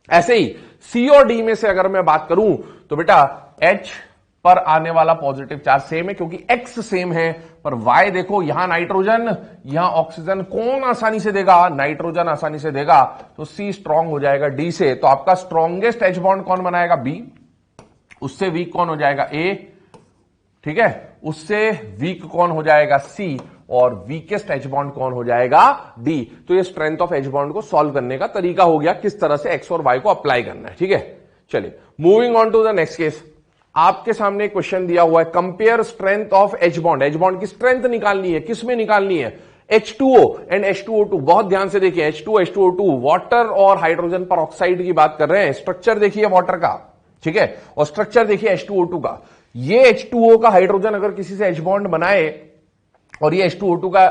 ऐसे ही C और D में से अगर मैं बात करूं तो बेटा H पर आने वाला पॉजिटिव चार्ज सेम है, क्योंकि x सेम है, पर y देखो, यहां नाइट्रोजन यहां ऑक्सीजन, कौन आसानी से देगा? नाइट्रोजन आसानी से देगा, तो C स्ट्रॉन्ग हो जाएगा D से। तो आपका स्ट्रॉन्गेस्ट H बॉन्ड कौन बनाएगा? B। उससे वीक कौन हो जाएगा? A, ठीक है। उससे वीक कौन हो जाएगा? C। और वीकेस्ट एच बॉन्ड कौन हो जाएगा, डी। तो ये स्ट्रेंथ ऑफ एच बॉन्ड को सॉल्व करने का तरीका हो गया, किस तरह से एक्स और वाई को अप्लाई करना है। ठीक है, चलिए moving on to the next case. आपके सामने एक क्वेश्चन दिया हुआ है, compare strength of H bond. H bond की स्ट्रेंथ निकालनी है, किसमें निकालनी है, H2O एंड H2O2। बहुत ध्यान से देखिए, H2O H2O2 वाटर और हाइड्रोजन पर ऑक्साइड की बात कर रहे हैं। स्ट्रक्चर देखिए वाटर का, ठीक है, और स्ट्रक्चर देखिए H2O2 का। ये H2O का हाइड्रोजन अगर किसी से H बॉन्ड बनाए और ये H2O2 का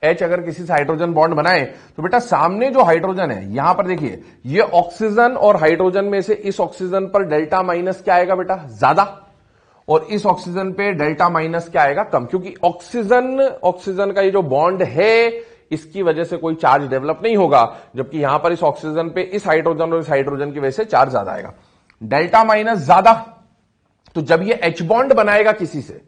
H अगर किसी से हाइड्रोजन बॉन्ड बनाए, तो बेटा सामने जो हाइड्रोजन है, यहां पर देखिए, ये ऑक्सीजन और हाइड्रोजन में से इस ऑक्सीजन पर डेल्टा माइनस क्या आएगा बेटा, ज्यादा, और इस ऑक्सीजन पे डेल्टा माइनस क्या आएगा, कम। क्योंकि ऑक्सीजन का ये जो बॉन्ड है, इसकी वजह से कोई चार्ज डेवलप नहीं होगा, जबकि यहां पर इस ऑक्सीजन पे इस हाइड्रोजन और इस हाइड्रोजन की वजह से चार्ज ज्यादा आएगा। डेल्टा माइनस ज्यादा, तो जब ये एच बॉन्ड बनाएगा किसी से,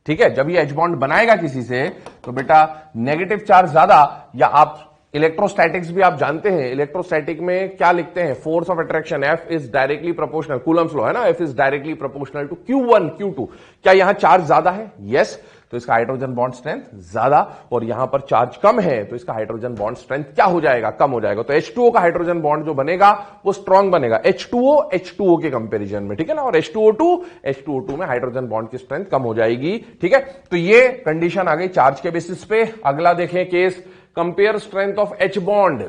ठीक है, जब ये एच बॉन्ड बनाएगा किसी से, तो बेटा नेगेटिव चार्ज ज्यादा, या आप इलेक्ट्रोस्टैटिक्स भी आप जानते हैं, इलेक्ट्रोस्टैटिक में क्या लिखते हैं, force of attraction F is directly proportional, Coulomb's law है ना, F is directly proportional to Q1 Q2। क्या यहां चार्ज ज्यादा है, यस, तो इसका हाइड्रोजन बॉन्ड स्ट्रेंथ ज्यादा, और यहां पर चार्ज कम है, तो इसका हाइड्रोजन बॉन्ड स्ट्रेंथ क्या हो जाएगा, कम हो जाएगा। तो H2O का हाइड्रोजन बॉन्ड जो बनेगा वो स्ट्रॉन्ग बनेगा H2O के कंपेरिजन में, ठीक है ना, और H2O2 में हाइड्रोजन बॉन्ड की स्ट्रेंथ कम हो जाएगी। ठीक है, तो ये कंडीशन आ गई चार्ज के बेसिस पे। अगला देखें case, compare strength of H bond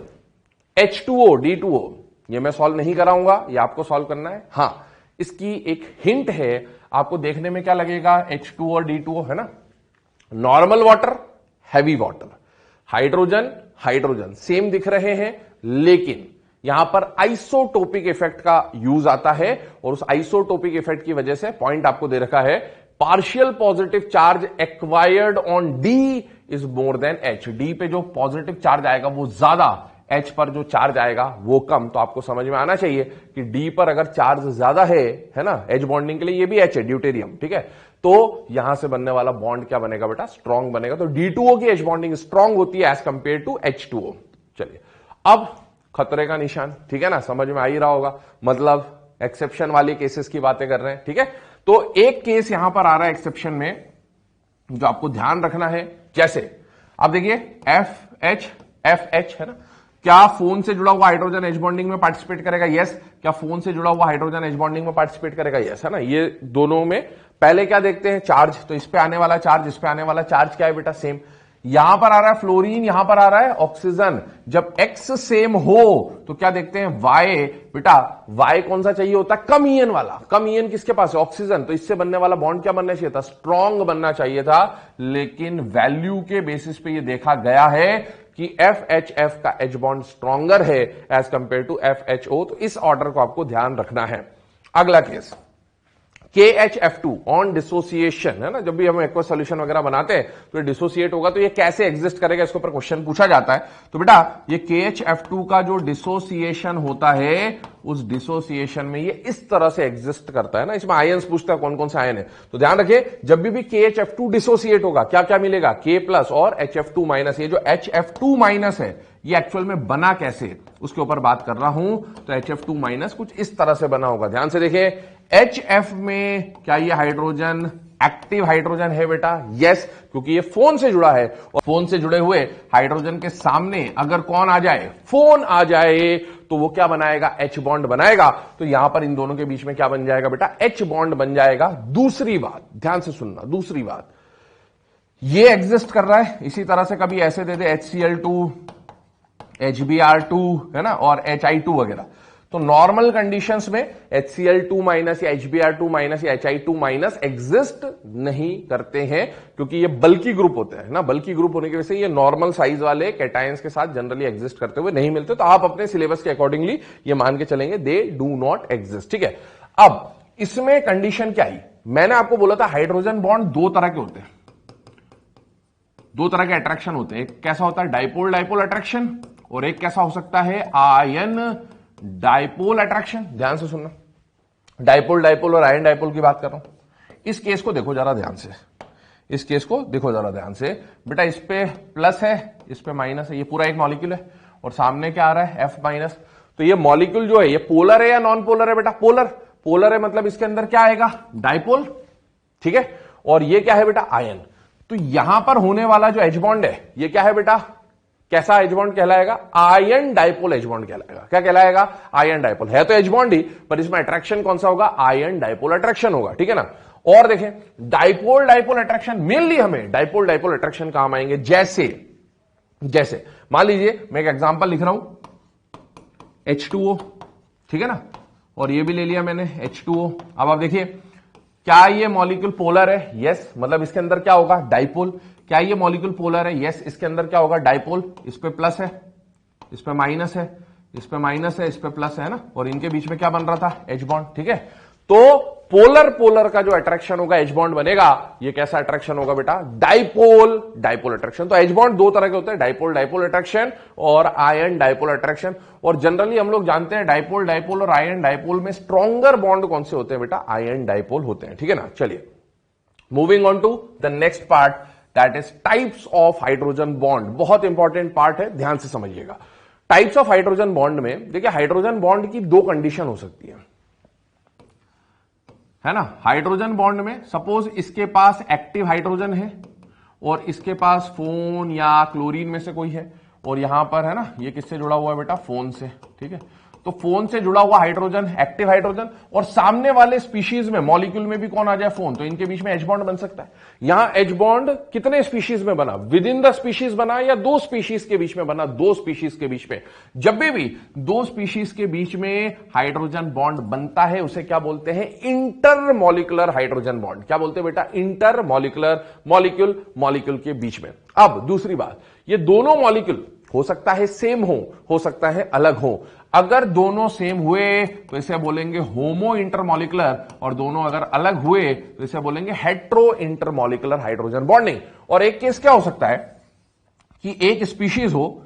H2O D2O। ये मैं सॉल्व नहीं कराऊंगा, ये आपको सॉल्व करना है। हां, इसकी एक हिंट है, आपको देखने में क्या लगेगा, H2O और D2O है ना, normal water, heavy water, hydrogen same दिख रहे हैं, लेकिन यहां पर आइसोटोपिक इफेक्ट का यूज आता है, और उस आइसोटोपिक इफेक्ट की वजह से पॉइंट आपको दे रखा है, partial positive charge acquired on D is more than H. D पे जो पॉजिटिव चार्ज आएगा वो ज्यादा, एच पर जो चार्ज आएगा वो कम। तो आपको समझ में आना चाहिए कि डी पर अगर चार्ज ज्यादा है ना, एच बॉन्डिंग के लिए, ये भी एच है, ड्यूटेरियम, ठीक है, तो यहां से बनने वाला बॉन्ड क्या बनेगा बेटा, स्ट्रॉन्ग बनेगा। तो D2O की एच बॉन्डिंग स्ट्रॉन्ग होती है एज कंपेयर टू H2O। चलिए, अब खतरे का निशान, ठीक है ना, समझ में आ ही रहा होगा, मतलब एक्सेप्शन वाले केसेस की बातें कर रहे हैं। ठीक है, तो एक केस यहां पर आ रहा है एक्सेप्शन में, जो आपको ध्यान रखना है। जैसे आप देखिए FH है ना, क्या फोन से जुड़ा हुआ हाइड्रोजन एच बॉन्डिंग में पार्टिसिपेट करेगा, यस। क्या फोन से जुड़ा हुआ हाइड्रोजन एच बॉन्डिंग में पार्टिसिपेट करेगा, यस, है ना। ये दोनों में पहले क्या देखते हैं, चार्ज। तो इस पे आने वाला चार्ज, इस पे आने वाला चार्ज क्या है बेटा, सेम। यहां पर आ रहा है फ्लोरीन, यहां पर आ रहा है ऑक्सीजन। जब एक्स सेम हो तो क्या देखते हैं, वाई। बेटा वाई कौन सा चाहिए होता है, कम ईएन वाला। कम ईएन किसके पास है, ऑक्सीजन। तो इससे बनने वाला बॉन्ड क्या बनना चाहिए था, स्ट्रॉन्ग बनना चाहिए था। लेकिन वैल्यू के बेसिस पे ये देखा गया है कि FHF का एच बॉन्ड स्ट्रॉन्गर है एज कंपेयर टू FHO। तो इस ऑर्डर को आपको ध्यान रखना है। अगला केस, KHF2 ऑन डिसोसिएशन, है ना, जब भी हम एक्वस सॉल्यूशन वगैरह बनाते हैं तो ये डिसोसिएट होगा, तो ये कैसे एग्जिस्ट करेगा, इसके ऊपर क्वेश्चन पूछा जाता है। तो बेटा ये KHF2 का जो डिसोसिएशन होता है, उस डिसोसिएशन में ये इस तरह से एग्जिस्ट करता है ना। इसमें आयन्स पूछता है कौन कौन से आयन है, तो ध्यान रखिए, जब भी KHF2 डिसोसिएट होगा, क्या क्या मिलेगा, K+ और HF2-। ये जो HF2- है, ये एक्चुअल में बना कैसे, उसके ऊपर बात कर रहा हूं। तो HF2- कुछ इस तरह से बना होगा, ध्यान से देखिए। HF में क्या ये हाइड्रोजन एक्टिव हाइड्रोजन है बेटा, यस, क्योंकि ये फोन से जुड़ा है, और फोन से जुड़े हुए हाइड्रोजन के सामने अगर कौन आ जाए, फोन आ जाए, तो वो क्या बनाएगा, H बॉन्ड बनाएगा। तो यहां पर इन दोनों के बीच में क्या बन जाएगा बेटा, H बॉन्ड बन जाएगा। दूसरी बात ध्यान से सुनना, दूसरी बात, ये एग्जिस्ट कर रहा है इसी तरह से, कभी ऐसे दे दे HCl2 HBr2, है ना, और HI2 वगैरह। तो नॉर्मल कंडीशंस में HCl2- या HBr2- या HI2- एग्जिस्ट नहीं करते हैं, क्योंकि ये बल्की ग्रुप होते हैं ना। बल्की ग्रुप होने की वजह से ये नॉर्मल साइज वाले कैटायंस के साथ जनरली एग्जिस्ट करते हुए नहीं मिलते। तो आप अपने सिलेबस के अकॉर्डिंगली ये मान के चलेंगे, दे डू नॉट एग्जिस्ट। ठीक है, अब इसमें कंडीशन क्या आई, मैंने आपको बोला था हाइड्रोजन बॉन्ड दो तरह के होते हैं, दो तरह के अट्रैक्शन होते हैं। एक कैसा होता है, डाइपोल डाइपोल अट्रैक्शन, और एक कैसा हो सकता है, आयन डाइपोल अट्रैक्शन। ध्यान से सुनना, डाइपोल डाइपोल और आयन डाइपोल की बात कर रहा हूं। इस केस को देखो जरा ध्यान से, इस केस को देखो जरा ध्यान से बेटा। इस पे प्लस है, इस पे माइनस है, ये पूरा एक मॉलिक्यूल है, और सामने क्या आ रहा है, F-। तो ये मॉलिक्यूल जो है ये पोलर है या नॉन पोलर है बेटा, पोलर। पोलर है मतलब इसके अंदर क्या आएगा, डाइपोल, ठीक है, और ये क्या है बेटा, आयन। तो तो यहां पर होने वाला जो एच बॉन्ड है ये क्या है बेटा, कैसा एच बॉन्ड कहलाएगा, आयन डाइपोल एच बॉन्ड कहलाएगा। क्या कहलाएगा, आयन डाइपोल। है तो एच बॉन्ड ही, पर इसमें अट्रैक्शन कौन सा होगा, आयन डाइपोल अट्रैक्शन होगा, ठीक है ना। और देखें डाइपोल डाइपोल अट्रैक्शन, मेनली हमें डाइपोल डाइपोल अट्रैक्शन काम आएंगे, जैसे मान लीजिए मैं एक एग्जांपल लिख रहा हूं H2O, ठीक है ना, और ये भी ले लिया मैंने H2O। अब आप देखिए क्या ये मॉलिक्यूल पोलर है, यस, मतलब इसके अंदर क्या होगा, डाइपोल। क्या ये मॉलिक्यूल पोलर है, यस, इसके अंदर क्या होगा, डाइपोल। इस पे प्लस है, इस पे माइनस है, इस पे माइनस है, इस पे प्लस है ना, और इनके बीच में क्या बन रहा था, एच बॉन्ड, ठीक है। तो पोलर पोलर का जो अट्रैक्शन होगा, एच बॉन्ड बनेगा, ये कैसा अट्रैक्शन होगा बेटा, डाइपोल डाइपोल अट्रैक्शन। तो एच बॉन्ड दो तरह के होते हैं, डाइपोल डाइपोल अट्रैक्शन और आयन डाइपोल अट्रैक्शन। और जनरली हम लोग जानते हैं डाइपोल डाइपोल और आयन डाइपोल में स्ट्रॉन्गर बॉन्ड कौन से होते हैं बेटा, आयन डाइपोल होते हैं, ठीक है ना। चलिए moving on to the next part, that is types of hydrogen bond. बहुत इंपॉर्टेंट पार्ट है, ध्यान से समझिएगा। टाइप्स ऑफ हाइड्रोजन बॉन्ड में देखिए, हाइड्रोजन बॉन्ड की दो कंडीशन हो सकती है ना। हाइड्रोजन बॉन्ड में सपोज इसके पास एक्टिव हाइड्रोजन है और इसके पास फोन या क्लोरीन में से कोई है, और यहां पर है ना, ये किससे जुड़ा हुआ है बेटा, फोन से, ठीक है। तो फोन से जुड़ा हुआ हाइड्रोजन, एक्टिव हाइड्रोजन, और सामने वाले स्पीशीज में मॉलिक्यूल में भी कौन आ जाए, फोन, तो इनके बीच में एच बॉन्ड बन सकता है। यहां एच बॉन्ड कितने स्पीशीज में बना, विद इन द स्पीशीज बना या दो स्पीशीज के बीच में बना, दो स्पीशीज के बीच में। जब भी दो स्पीशीज के बीच में हाइड्रोजन बॉन्ड बनता है उसे क्या बोलते हैं, इंटर मॉलिक्यूलर हाइड्रोजन बॉन्ड। क्या बोलते हैं बेटा, इंटर मॉलिक्यूलर, मॉलिक्यूल मॉलिक्यूल के बीच में। अब दूसरी बात, ये दोनों मॉलिक्यूल हो सकता है सेम हो सकता है अलग हो। अगर दोनों सेम हुए तो इसे बोलेंगे होमो इंटरमॉलिकुलर, और दोनों अगर अलग हुए तो इसे बोलेंगे हेट्रो इंटरमॉलिकुलर हाइड्रोजन बॉन्डिंग। और एक केस क्या हो सकता है कि एक स्पीशीज हो,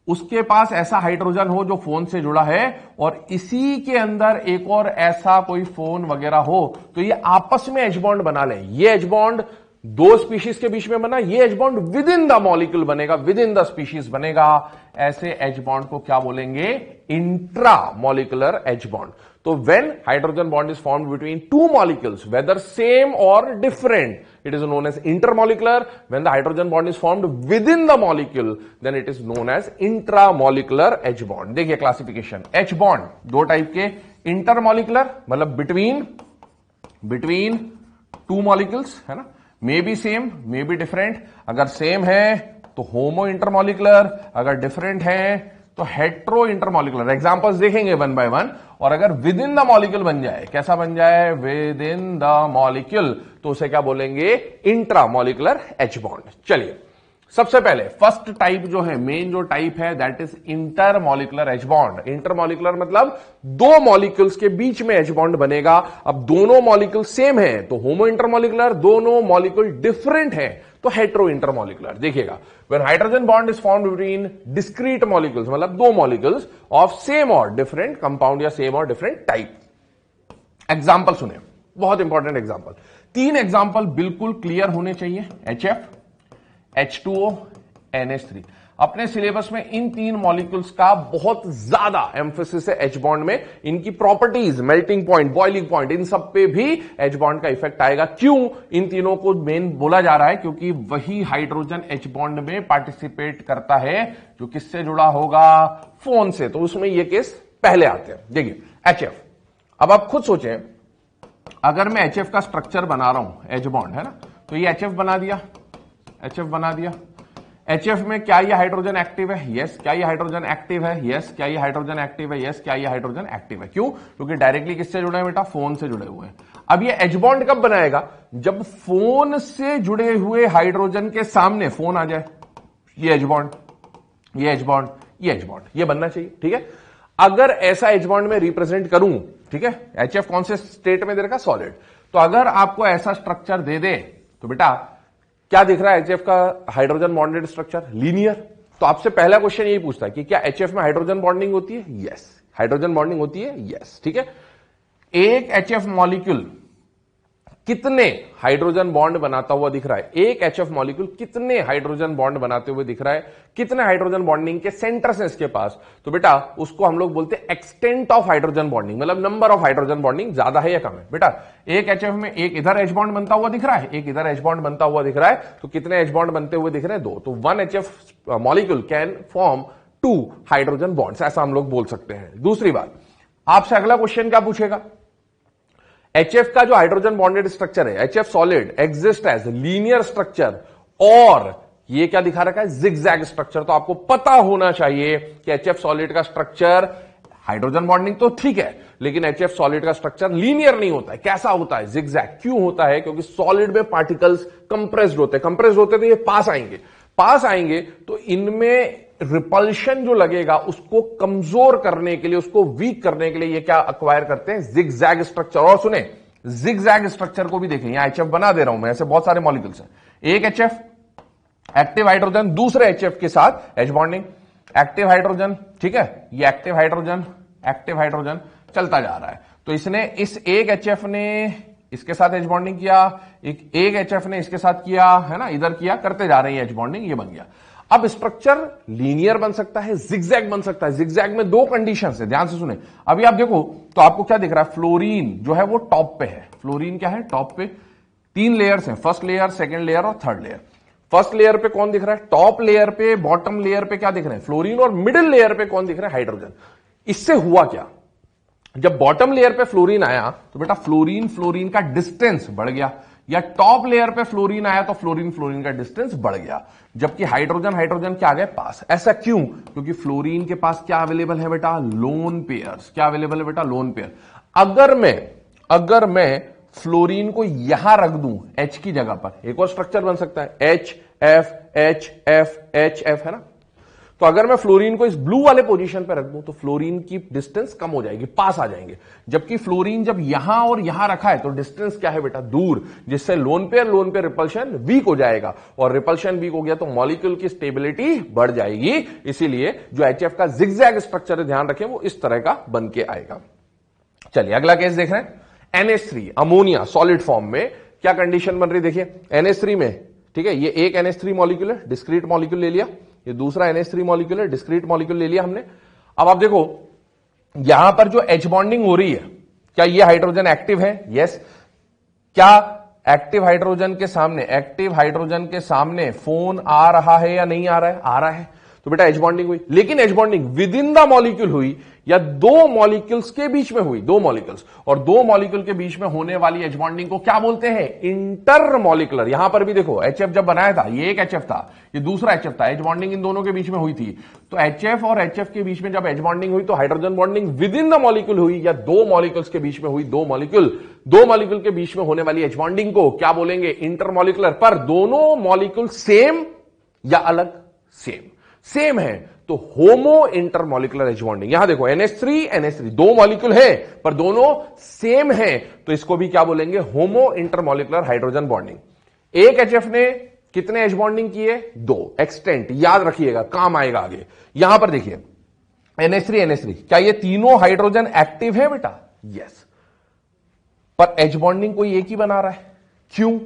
उसके पास ऐसा हाइड्रोजन हो जो फोन से जुड़ा है, और इसी के अंदर एक और ऐसा कोई फोन वगैरह हो, तो ये आपस में एच बॉन्ड बना ले। ये एच बॉन्ड दो स्पीशीज के बीच में बना, ये H bond within the molecule बनेगा, विद इन द स्पीशीज बनेगा। ऐसे एच बॉन्ड को क्या बोलेंगे, इंट्रा मॉलिक्यूलर एच बॉन्ड। तो when hydrogen bond is formed between two molecules whether same और different, it is known as intermolecular. When the hydrogen bond is formed within the molecule, then it is known as intramolecular H bond. देखिए classification, H bond दो type के, intermolecular मतलब between two molecules, है ना, may be same may be different. अगर same है तो होमो intermolecular, अगर डिफरेंट है तो हेट्रो इंटरमॉलिकुलर। एग्जांपल्स देखेंगे वन बाय वन। और अगर विद इन द मॉलिक्यूल बन जाए, कैसा बन जाए, विद इन द मॉलिक्यूल, तो उसे क्या बोलेंगे, इंट्रामॉलिकुलर एच बॉन्ड। चलिए सबसे पहले फर्स्ट टाइप जो है, मेन जो टाइप है, that is intermolecular H bond. Intermolecular मतलब दो मॉलिक्यूल्स के बीच में एच बॉन्ड बनेगा। अब दोनों मॉलिक्यूल सेम है तो होमो इंटरमॉलिकुलर, दोनों मॉलिक्यूल डिफरेंट है तो हेट्रो इंटरमॉलिकुलर। देखिएगा, when hydrogen bond is formed between discrete molecules, मतलब दो मॉलिक्यूल्स ऑफ सेम और डिफरेंट कंपाउंड या सेम और डिफरेंट टाइप। एग्जांपल सुने, बहुत इंपॉर्टेंट एग्जांपल, 3 एग्जांपल बिल्कुल क्लियर होने चाहिए। HF, H2O, NH3। अपने सिलेबस में इन 3 मॉलिक्यूल्स का बहुत ज्यादा एम्फेसिस है एच बॉन्ड में। इनकी properties, melting point, boiling point, इन सब पे भी एच बॉन्ड का इफेक्ट आएगा। क्यों इन तीनों को मेन बोला जा रहा है, क्योंकि वही हाइड्रोजन एच बॉन्ड में पार्टिसिपेट करता है जो किससे जुड़ा होगा, फोन से। तो उसमें ये केस पहले आते हैं। देखिए HF, अब आप खुद सोचें, अगर मैं HF का स्ट्रक्चर बना रहा हूं, एच बॉन्ड है ना, तो ये HF बना दिया, HF बना दिया। HF में क्या ये हाइड्रोजन एक्टिव है, यस। क्या ये हाइड्रोजन एक्टिव है, यस। क्या ये हाइड्रोजन एक्टिव है, यस। क्या ये हाइड्रोजन एक्टिव है, क्यों, क्योंकि डायरेक्टली किससे जुड़े हैं बेटा, फोन से जुड़े हुए हैं। अब ये एच बॉन्ड कब बनाएगा, जब फोन से जुड़े हुए हाइड्रोजन के सामने फोन आ जाए। ये एच बॉन्ड, ये एच बॉन्ड, ये एच बॉन्ड, ये बनना चाहिए, ठीक है। अगर ऐसा एच बॉन्ड में रिप्रेजेंट करूं, ठीक है, HF कौन से स्टेट में दे रखा, सॉलिड। तो अगर आपको ऐसा स्ट्रक्चर दे दे तो बेटा क्या दिख रहा है HF का हाइड्रोजन बॉन्डेड स्ट्रक्चर, लीनियर। तो आपसे पहला क्वेश्चन यही पूछता है कि क्या HF में हाइड्रोजन बॉन्डिंग होती है, यस। हाइड्रोजन बॉन्डिंग होती है, यस, ठीक है। एक HF मॉलिक्यूल कितने हाइड्रोजन बॉन्ड बनाता हुआ दिख रहा है, एक HF मॉलिक्यूल कितने हाइड्रोजन बॉन्ड बनाते हुए दिख रहा है, कितने हाइड्रोजन बॉन्डिंग के सेंटर्स हैं इसके पास, तो बेटा उसको हम लोग बोलते हैं एक्सटेंट ऑफ हाइड्रोजन बॉन्डिंग, मतलब नंबर ऑफ हाइड्रोजन बॉन्डिंग ज्यादा है या कम है। बेटा एक HF में एक इधर H बॉन्ड बनता हुआ दिख रहा है, एक इधर H बॉन्ड बनता हुआ दिख रहा है, तो कितने H बॉन्ड बनते हुए दिख रहे हैं, दो। तो 1 HF molecule can form 2 hydrogen bonds, ऐसा हम लोग बोल सकते हैं। दूसरी बात, आपसे अगला क्वेश्चन क्या पूछेगा, HF का जो हाइड्रोजन बॉन्डेड स्ट्रक्चर है, HF solid exist as linear structure, और ये क्या दिखा रखा है, जिगजैग स्ट्रक्चर। तो आपको पता होना चाहिए कि HF सॉलिड का स्ट्रक्चर, हाइड्रोजन बॉन्डिंग तो ठीक है, लेकिन HF सॉलिड का स्ट्रक्चर लीनियर नहीं होता है। कैसा होता है, जिगजैग। क्यों होता है, क्योंकि सॉलिड में पार्टिकल्स कंप्रेस्ड होते हैं, कंप्रेस्ड होते तो ये पास आएंगे तो इनमें रिपल्शन जो लगेगा उसको कमजोर करने के लिए, उसको वीक करने के लिए ये क्या अक्वायर करते हैं, जिगजैग स्ट्रक्चर। और सुने, जिगजैग स्ट्रक्चर को भी देखें, यहां HF बना दे रहा हूं मैं, ऐसे बहुत सारे मॉलिक्यूल्स हैं, एक HF एक्टिव हाइड्रोजन, दूसरे HF के साथ H बॉन्डिंग, एक्टिव हाइड्रोजन, ठीक है, ये एक्टिव हाइड्रोजन चलता जा रहा है। तो इसने इस एक HF ने इसके साथ H बॉन्डिंग किया, एक HF ने इसके साथ किया, है ना, इधर किया, करते जा रहे हैं H बॉन्डिंग, ये बन गया। अब स्ट्रक्चर लीनियर बन सकता है, जिगजैग बन सकता है। जिगजैग में दो कंडीशंस है, ध्यान से सुने। अभी आप देखो तो आपको क्या दिख रहा है, फ्लोरीन जो है वो टॉप पे है, फ्लोरीन क्या है, टॉप पे। 3 लेयर्स हैं, फर्स्ट लेयर, सेकंड लेयर और थर्ड लेयर। फर्स्ट लेयर पे कौन दिख रहा है, टॉप लेयर पे, बॉटम लेयर पे क्या दिख रहे हैं, फ्लोरीन, और मिडिल लेयर पे कौन दिख रहा है, हाइड्रोजन। इससे हुआ क्या, जब बॉटम लेयर पे फ्लोरीन आया तो बेटा फ्लोरीन का डिस्टेंस बढ़ गया, या टॉप लेयर पे फ्लोरीन आया तो फ्लोरीन का डिस्टेंस बढ़ गया, जबकि हाइड्रोजन क्या आ गए, पास। ऐसा क्यों, क्योंकि फ्लोरीन के पास क्या अवेलेबल है बेटा, लोन पेयर्स। क्या अवेलेबल है बेटा, लोन पेयर। अगर मैं फ्लोरीन को यहां रख दूं H की जगह पर, एक और स्ट्रक्चर बन सकता है, HF, है ना। तो अगर मैं फ्लोरीन को इस ब्लू वाले पोजीशन पर रख दूं तो फ्लोरीन की डिस्टेंस कम हो जाएगी, पास आ जाएंगे, जबकि फ्लोरीन जब यहां और यहां रखा है तो डिस्टेंस क्या है बेटा, दूर, जिससे लोन पेयर रिपल्शन वीक हो जाएगा, और रिपल्शन वीक हो गया तो मॉलिक्यूल की स्टेबिलिटी बढ़ जाएगी। इसीलिए जो HF का जिगजैग स्ट्रक्चर है, ध्यान रखें, वो इस तरह का बन के आएगा। चलिए अगला केस देख रहे हैं, NH3 अमोनिया सॉलिड फॉर्म में क्या कंडीशन बन रही, देखिए NH3 में, ठीक है, ये एक NH3 मॉलिक्यूल है, डिस्क्रीट मॉलिक्यूल ले लिया, ये दूसरा NH3 मॉलिक्यूल है, डिस्क्रीट मॉलिक्यूल ले लिया हमने। अब आप देखो यहां पर जो H बॉन्डिंग हो रही है, क्या ये हाइड्रोजन एक्टिव है, यस। क्या एक्टिव हाइड्रोजन के सामने फोन आ रहा है या नहीं आ रहा है, आ रहा है, तो बेटा H बॉन्डिंग हुई। लेकिन H bonding with in the molecule हुई या दो मॉलिक्यूल्स के बीच में हुई, दो मॉलिक्यूल्स, और दो मॉलिक्यूल के बीच में होने वाली H बॉन्डिंग को क्या बोलते हैं, इंटरमॉलिक्यूलर। यहां पर भी देखो HF जब बनाया था, ये एक HF था, ये दूसरा HF था, H बॉन्डिंग इन दोनों के बीच में हुई थी। तो HF और HF के बीच में जब H बॉन्डिंग हुई तो hydrogen bonding with in the molecule हुई या दो मॉलिक्यूल्स के बीच में हुई, दो मॉलिक्यूल के बीच में होने वाली H बॉन्डिंग को क्या बोलेंगे, इंटरमॉलिक्यूलर। पर दोनों मॉलिक्यूल सेम या अलग, सेम है तो होमो इंटरमॉलिक्यूलर H बॉन्डिंग। यहां देखो NH3 दो मॉलिक्यूल है पर दोनों सेम है, तो इसको भी क्या बोलेंगे, होमो इंटरमॉलिक्यूलर हाइड्रोजन बॉन्डिंग। एक HF ने कितने H बॉन्डिंग किए, दो, एक्सटेंट, याद रखिएगा, काम आएगा आगे। यहां पर देखिए NH3 क्या ये तीनों हाइड्रोजन एक्टिव है बेटा, यस, पर H बॉन्डिंग कोई एक ही बना रहा है। क्यों,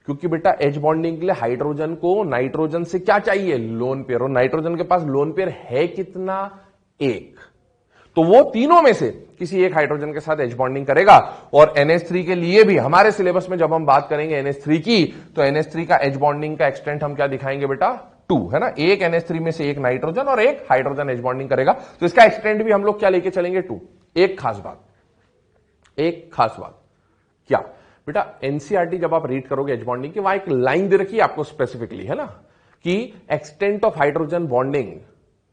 क्योंकि बेटा H बॉन्डिंग के लिए हाइड्रोजन को नाइट्रोजन से क्या चाहिए, लोन पेयर, और नाइट्रोजन के पास लोन पेयर है कितना, एक। तो वो तीनों में से किसी एक हाइड्रोजन के साथ H बॉन्डिंग करेगा। और NH3 के लिए भी हमारे सिलेबस में जब हम बात करेंगे NH3 की, तो NH3 का H बॉन्डिंग का एक्सटेंट हम क्या दिखाएंगे बेटा, 2, है ना। एक NH3 में से एक नाइट्रोजन और एक हाइड्रोजन H बॉन्डिंग करेगा, तो इसका एक्सटेंट भी हम लोग क्या लेके चलेंगे, 2। एक खास बात क्या बेटा, एनसीईआरटी जब आप रीड करोगे H बॉन्डिंग की, वहां एक लाइन दे रखी है आपको स्पेसिफिकली, है ना, कि extent of hydrogen bonding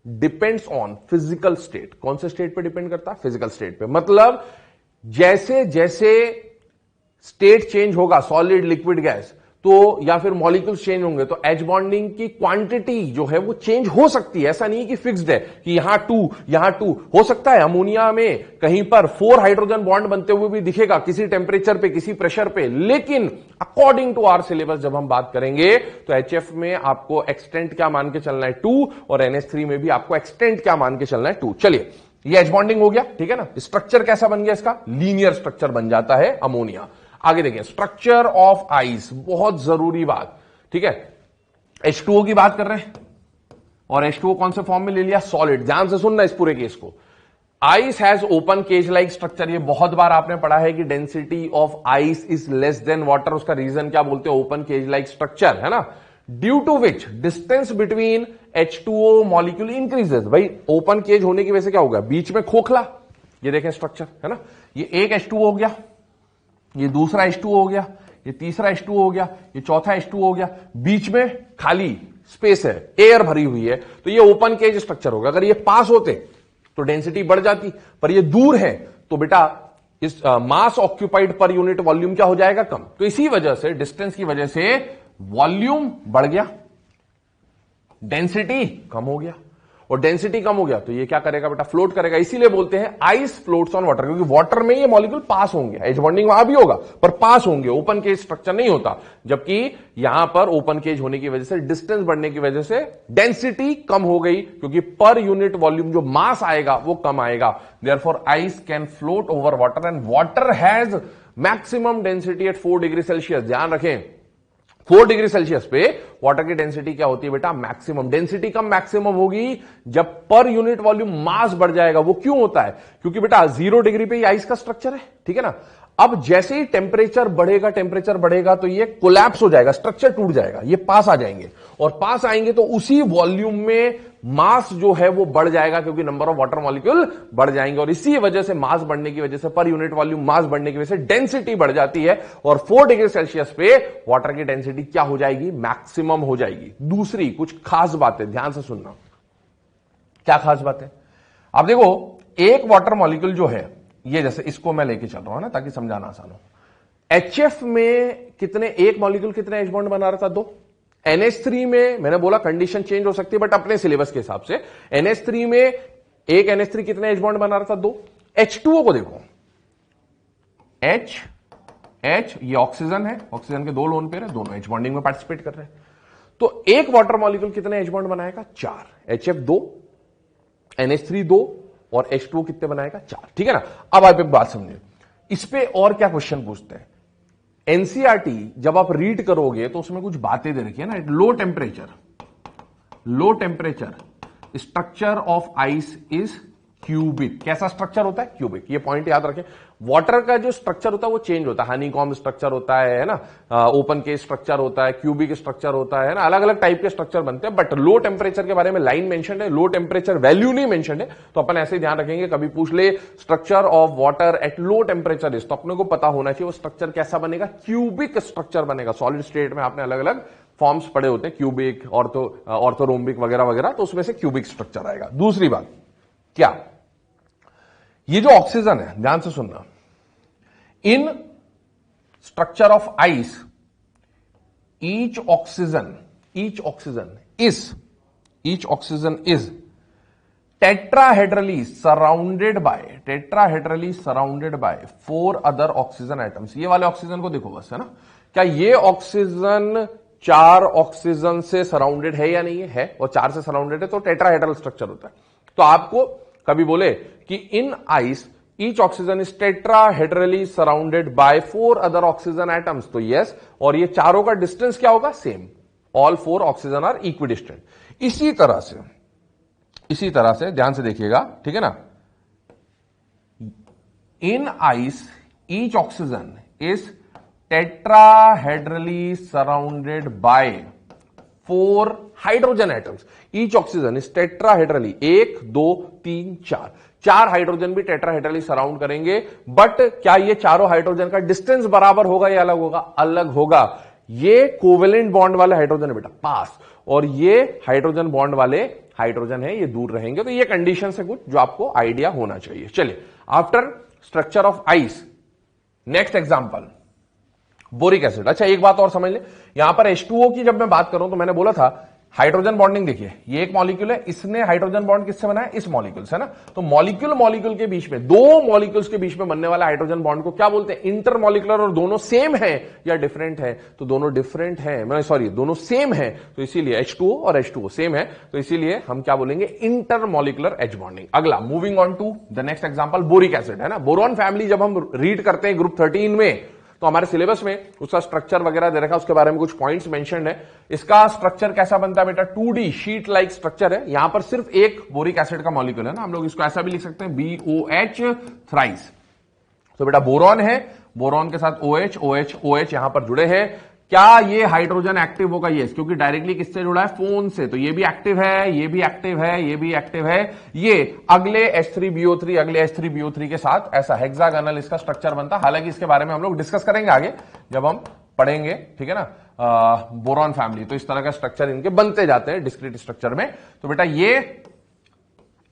depends on physical state. कौन से स्टेट पे डिपेंड करता है, फिजिकल स्टेट पे। मतलब जैसे जैसे स्टेट चेंज होगा, सॉलिड, लिक्विड, गैस, तो या फिर मॉलिक्यूल्स चेंज होंगे, तो H बॉन्डिंग की क्वांटिटी जो है वो चेंज हो सकती है। ऐसा नहीं है कि फिक्स्ड है कि यहां 2 हो सकता है। अमोनिया में कहीं पर 4 हाइड्रोजन बॉन्ड बनते हुए भी दिखेगा, किसी टेम्परेचर पे, किसी प्रेशर पे। लेकिन अकॉर्डिंग टू आवर सिलेबस जब हम बात करेंगे तो HF में आपको एक्सटेंट क्या मान के चलना है, 2, और NH3 में भी आपको एक्सटेंट क्या मान के चलना है, 2। चलिए ये H बॉन्डिंग हो गया, ठीक है ना। स्ट्रक्चर कैसा बन गया इसका, लीनियर स्ट्रक्चर बन जाता है अमोनिया। आगे देखें, स्ट्रक्चर ऑफ आइस, बहुत जरूरी बात, ठीक है। H2O की बात कर रहे हैं और H2O कौन से फॉर्म में ले लिया, सॉलिड। ध्यान से सुनना इस पूरे केस को। Ice has open cage like structure, ये बहुत बार आपने पढ़ा है कि density of ice is less than water, उसका रीजन क्या बोलते हैं, ओपन केज लाइक स्ट्रक्चर, है ना। Due to which distance between H2O molecule increases, भाई ओपन केज होने की वजह से क्या होगा, बीच में खोखला, ये देखें स्ट्रक्चर, है ना। ये एक H2O हो गया, ये दूसरा H2O हो गया, ये तीसरा H2O हो गया, ये चौथा H2O हो गया, बीच में खाली स्पेस है, एयर भरी हुई है, तो ये ओपन केज स्ट्रक्चर होगा। अगर ये पास होते तो डेंसिटी बढ़ जाती, पर ये दूर है तो बेटा इस मास ऑक्यूपाइड पर यूनिट वॉल्यूम क्या हो जाएगा, कम। तो इसी वजह से, डिस्टेंस की वजह से वॉल्यूम बढ़ गया, डेंसिटी कम हो गया, और डेंसिटी कम हो गया तो ये क्या करेगा बेटा, फ्लोट करेगा। इसीलिए बोलते हैं आइस फ्लोट्स ऑन वाटर, क्योंकि वाटर में ये मॉलिक्यूल पास होंगे, एज बॉन्डिंग वहां भी होगा पर पास होंगे, ओपन केज स्ट्रक्चर नहीं होता। जबकि यहां पर ओपन केज होने की वजह से, डिस्टेंस बढ़ने की वजह से डेंसिटी कम हो गई, क्योंकि पर यूनिट वॉल्यूम जो मास आएगा वो कम आएगा। Therefore ice can float over water and water has maximum density at 4 degree Celsius. ध्यान रखें, 4 डिग्री सेल्सियस पे वाटर की डेंसिटी क्या होती है बेटा, मैक्सिमम। डेंसिटी कम मैक्सिमम होगी जब पर यूनिट वॉल्यूम मास बढ़ जाएगा। वो क्यों होता है, क्योंकि बेटा 0 डिग्री पे ये आइस का स्ट्रक्चर है, ठीक है ना। अब जैसे ही टेम्परेचर बढ़ेगा तो ये कोलैप्स हो जाएगा, स्ट्रक्चर टूट जाएगा, ये पास आ जाएंगे, और पास आएंगे तो उसी वॉल्यूम में मास जो है वो बढ़ जाएगा, क्योंकि नंबर ऑफ वाटर मॉलिक्यूल बढ़ जाएंगे, और इसी वजह से मास बढ़ने की वजह से, पर यूनिट वॉल्यूम मास बढ़ने की वजह से डेंसिटी बढ़ जाती है, और 4 डिग्री सेल्सियस पे वाटर की डेंसिटी क्या हो जाएगी, मैक्सिमम हो जाएगी। दूसरी कुछ खास बातें ध्यान से सुनना। क्या खास बात है, आप देखो, एक वाटर मॉलिक्यूल जो है, ये जैसे इसको मैं लेके चल रहा हूं ना ताकि समझाना आसान हो। HF में कितने, एक मॉलिक्यूल कितने एच बॉन्ड बना रहा था, 2। NH3 में मैंने बोला कंडीशन चेंज हो सकती है बट अपने सिलेबस के हिसाब से, NH3 में एक NH3 कितने एच बॉन्ड बना रहा था, 2। H2O को देखो, H ये ऑक्सीजन है, ऑक्सीजन के 2 लोन पेयर है, दोनों एच बॉन्डिंग में पार्टिसिपेट कर रहे हैं। तो एक वाटर मॉलिक्यूल कितने एच बॉन्ड बनाएगा, 4। HF 2, NH3 2 और H2O कितने बनाएगा, 4, ठीक है ना। अब आप एक बात समझिए, इस पे और क्या क्वेश्चन पूछते हैं। एनसीईआरटी जब आप रीड करोगे तो उसमें कुछ बातें दे रखी है ना, low temperature structure of ice is cubic. कैसा स्ट्रक्चर होता है, क्यूबिक। ये पॉइंट याद रखें। वाटर का जो स्ट्रक्चर होता है वो चेंज होता है, हनीकॉम्ब स्ट्रक्चर होता है ना, ओपन केज स्ट्रक्चर होता है, क्यूबिक स्ट्रक्चर होता है ना, अलग अलग टाइप के स्ट्रक्चर बनते हैं। बट लो टेम्परेचर के बारे में लाइन मेंशन है, लो टेम्परेचर वैल्यू नहीं मेंशन है, तो अपन ऐसे ध्यान रखेंगे। कभी पूछ ले structure of water at low temperature is, तो अपने को पता होना चाहिए वो स्ट्रक्चर कैसा बनेगा, क्यूबिक स्ट्रक्चर बनेगा। सॉलिड स्टेट में आपने अलग अलग फॉर्म्स पढ़े होते हैं, क्यूबिक, ऑर्थोरोम्बिक वगैरह वगैरह, तो उसमें से क्यूबिक स्ट्रक्चर आएगा। दूसरी बात क्या, ये जो ऑक्सीजन है, ध्यान से सुनना, इन structure of ice each oxygen is tetrahedrally surrounded by 4 other oxygen atoms. ये वाले ऑक्सीजन को देखो बस, है ना। क्या ये ऑक्सीजन 4 ऑक्सीजन से सराउंडेड है या नहीं है, और 4 से सराउंडेड है तो टेट्राहेड्रल स्ट्रक्चर होता है। तो आपको कभी बोले कि in ice each oxygen is tetrahedrally surrounded by 4 other oxygen atoms, तो यस, और ये चारों का डिस्टेंस क्या होगा, same. All 4 oxygen are equidistant. इसी तरह से ध्यान से देखिएगा, ठीक है ना। In ice each oxygen is tetrahedrally surrounded by 4 hydrogen atoms. Each oxygen is tetrahedrally, 1 2 3 4, 4 hydrogen भी टेट्राहेड्रली सराउंड करेंगे। बट क्या ये चारों हाइड्रोजन का डिस्टेंस बराबर होगा या अलग होगा, अलग होगा। ये कोवेलेंट बॉन्ड वाले हाइड्रोजन है बेटा, पास, और ये हाइड्रोजन बॉन्ड वाले हाइड्रोजन है, ये दूर रहेंगे। तो ये कंडीशन है कुछ जो आपको आइडिया होना चाहिए। चलिए, after structure of ice, next example boric acid. अच्छा, एक बात और समझ ले, यहां पर H2O की जब मैं बात करूं तो मैंने बोला था हाइड्रोजन बॉन्डिंग। देखिए, ये एक मॉलिक्यूल है, इसने हाइड्रोजन बॉन्ड किससे बनाया, इस मॉलिक्यूल से ना। तो मॉलिक्यूल के बीच में, 2 मॉलिक्यूल्स के बीच में बनने वाला हाइड्रोजन बॉन्ड को क्या बोलते हैं, इंटरमॉलिक्यूलर। और दोनों सेम है या डिफरेंट है, तो दोनों डिफरेंट है, सॉरी दोनों सेम है, तो इसीलिए H2O और H2O सेम है, तो इसीलिए हम क्या बोलेंगे, इंटरमॉलिक्यूलर एच बॉन्डिंग। अगला, moving on to the next example, boric acid, है ना। बोरॉन फैमिली जब हम रीड करते हैं ग्रुप 13 में, तो हमारे सिलेबस में उसका स्ट्रक्चर वगैरह दे रखा है, उसके बारे में कुछ पॉइंट्स मेंशन्ड है। इसका स्ट्रक्चर कैसा बनता है बेटा, 2D शीट लाइक स्ट्रक्चर है। यहां पर सिर्फ एक बोरिक एसिड का मॉलिक्यूल है ना, हम लोग इसको ऐसा भी लिख सकते हैं BOH थ्राइस। तो बेटा बोरॉन है, बोरॉन के साथ OH OH OH यहां पर जुड़े हैं। क्या ये हाइड्रोजन एक्टिव होगा? यस, क्योंकि डायरेक्टली किससे जुड़ा है, फोन से। तो ये भी एक्टिव है, ये भी एक्टिव है, ये भी एक्टिव है। ये अगले H3BO3 अगले H3BO3 के साथ ऐसा हेक्सागोनल इसका स्ट्रक्चर बनता। हालांकि इसके बारे में हम लोग डिस्कस करेंगे आगे जब हम पढ़ेंगे, ठीक है ना, बोरॉन फैमिली। तो इस तरह का स्ट्रक्चर इनके बनते जाते हैं डिस्क्रीट स्ट्रक्चर में। तो बेटा ये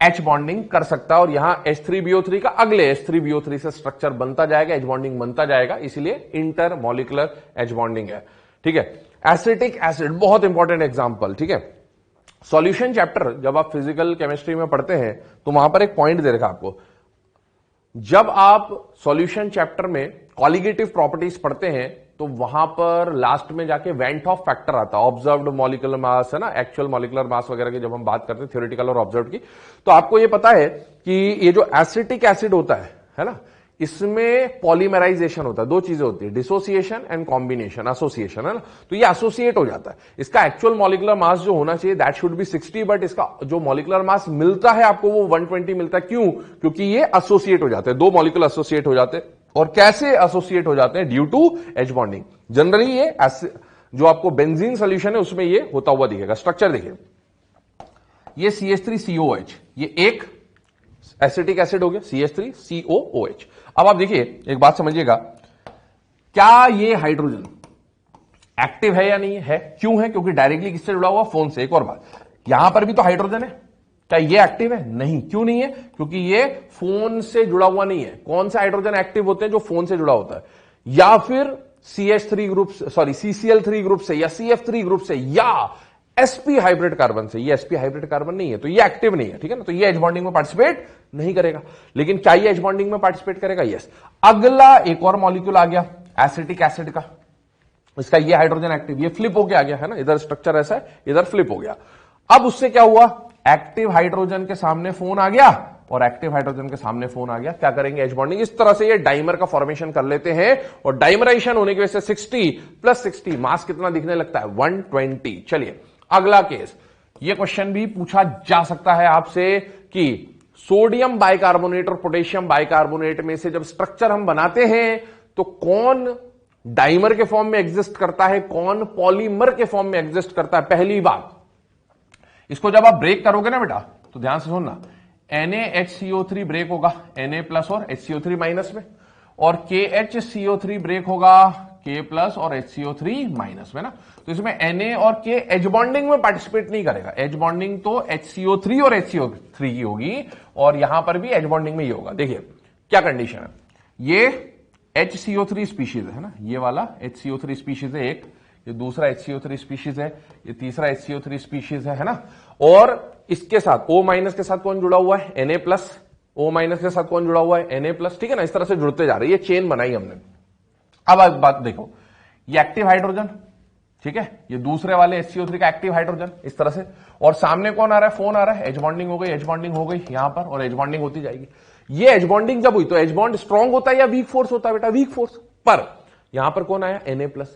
H बॉन्डिंग कर सकता है और यहां H3BO3 का अगले H3BO3 से स्ट्रक्चर बनता जाएगा, H बॉन्डिंग बनता जाएगा, इसलिए इंटर मॉलिकुलर H बॉन्डिंग है। ठीक है, एसिटिक एसिड बहुत इंपॉर्टेंट एग्जांपल। ठीक है, सॉल्यूशन चैप्टर जब आप फिजिकल केमिस्ट्री में पढ़ते हैं तो वहां पर एक पॉइंट दे रखा आपको, जब आप सॉल्यूशन चैप्टर में कॉलिगेटिव प्रॉपर्टीज पढ़ते हैं तो वहां पर लास्ट में जाके वेंट ऑफ फैक्टर आता है, ऑब्जर्व्ड मॉलिकुलर मास है ना, एक्चुअल मॉलिकुलर मास वगैरह की जब हम बात करते हैं थ्योरेटिकल और ऑब्जर्व्ड की। तो आपको ये पता है कि ये जो एसिटिक एसिड होता है ना, इसमें पॉलीमराइजेशन होता है। दो चीजें होती है, डिसोसिएशन एंड कॉम्बिनेशन, एसोसिएशन, है ना। तो ये एसोसिएट हो जाता है। इसका एक्चुअल मॉलिकुलर मास जो होना चाहिए दैट शुड बी 60, बट इसका जो मॉलिकुलर मास मिलता है आपको वो 120 मिलता है। क्यों? क्योंकि ये एसोसिएट हो जाते हैं, दो मॉलिक्यूल एसोसिएट हो जाते हैं। और कैसे एसोसिएट हो जाते हैं? Due to H bonding. Generally ये जो आपको बेंजीन सोल्यूशन है उसमें ये होता हुआ दिखेगा। स्ट्रक्चर देखिए, ये CH3COH, ये एक एसिटिक एसिड हो गया CH3COOH। अब आप देखिए एक बात समझिएगा, क्या ये हाइड्रोजन एक्टिव है या नहीं है? क्यों है? क्योंकि डायरेक्टली किससे जुड़ा हुआ? फोन से। एक और बात, यहां पर भी तो हाइड्रोजन है, क्या ये एक्टिव है? नहीं। क्यों नहीं है? क्योंकि ये फोन से जुड़ा हुआ नहीं है। कौन सा हाइड्रोजन एक्टिव होते हैं? जो फोन से जुड़ा होता है, या फिर CH3 group, sorry CCl3 group से, या CF3 ग्रुप से, या sp हाइब्रिड कार्बन से। ये sp हाइब्रिड कार्बन नहीं है तो ये एक्टिव नहीं है, ठीक है ना। तो ये H बॉन्डिंग में पार्टिसिपेट नहीं करेगा। लेकिन क्या ये H बॉन्डिंग में पार्टिसिपेट करेगा? यस। अगला एक और मॉलिक्यूल आ गया एसिटिक एसिड का, इसका ये हाइड्रोजन एक्टिव, ये फ्लिप होके आ गया है ना, इधर स्ट्रक्चर ऐसा है, इधर फ्लिप हो गया। अब उससे क्या हुआ? एक्टिव हाइड्रोजन के सामने फोन आ गया और एक्टिव हाइड्रोजन के सामने फोन आ गया। क्या करेंगे? H bonding. इस तरह से ये डाइमर का फॉर्मेशन कर लेते हैं और डाइमराइजेशन होने की वजह से 60 + 60 मास कितना दिखने लगता है? 120। चलिए अगला केस, ये क्वेश्चन भी पूछा जा सकता है आपसे कि सोडियम बाइकार्बोनेट और पोटेशियम बाइकार्बोनेट में से जब स्ट्रक्चर हम बनाते हैं तो कौन डाइमर के फॉर्म में एग्जिस्ट करता है, कौन पॉलीमर के फॉर्म में एग्जिस्ट करता है? पहली बात, इसको जब आप ब्रेक करोगे ना बेटा तो ध्यान से सुनना, NaHCO3 ब्रेक होगा Na+ और HCO3- में, और KHCO3 ब्रेक होगा K+ और HCO3- में ना। तो इसमें Na और K H बॉन्डिंग में पार्टिसिपेट नहीं करेगा। H बॉन्डिंग तो HCO3 और HCO3 की होगी और यहां पर भी H बॉन्डिंग में ये होगा। देखिए क्या कंडीशन है, ये HCO3 स्पीशीज है ना, ये वाला HCO3 स्पीशीज है एक, ये दूसरा HCO3 स्पीशीज है, ये तीसरा HCO3 स्पीशीज है ना। और इसके साथ O- के साथ कौन जुड़ा हुआ है? Na+। O- के साथ कौन जुड़ा हुआ है? Na+, ठीक है ना। इस तरह से जुड़ते जा रहे हैं, ये चेन बनाई हमने। अब बात देखो, ये एक्टिव हाइड्रोजन, ठीक है, ये दूसरे वाले HCO3 का एक्टिव हाइड्रोजन, इस तरह से। और सामने कौन आ रहा है? फोन आ रहा है। H बॉन्डिंग हो गई, H बॉन्डिंग हो गई यहां पर, और H बॉन्डिंग होती जाएगी। ये H बॉन्डिंग जब हुई तो H बॉन्ड स्ट्रॉन्ग होता है या वीक फोर्स होता है बेटा? Weak force. पर यहां पर कौन आया? Na+,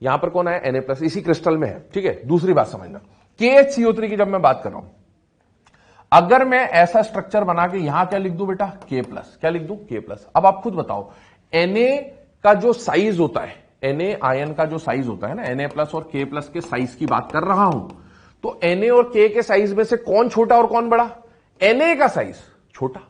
यहां पर कौन आया? Na+, इसी क्रिस्टल में है, ठीक है। दूसरी बात समझना, KHCO3 की जब मैं बात कर रहा हूं, अगर मैं ऐसा स्ट्रक्चर बना के यहां क्या लिख दूं बेटा? K+। क्या लिख दूं? K+। अब आप खुद बताओ, Na का जो साइज होता है, Na आयन का जो साइज होता है ना, Na+ और K+ के साइज की बात कर रहा हूं, तो Na और K के साइज में से कौन छोटा और कौन बड़ा? Na का साइज छोटा,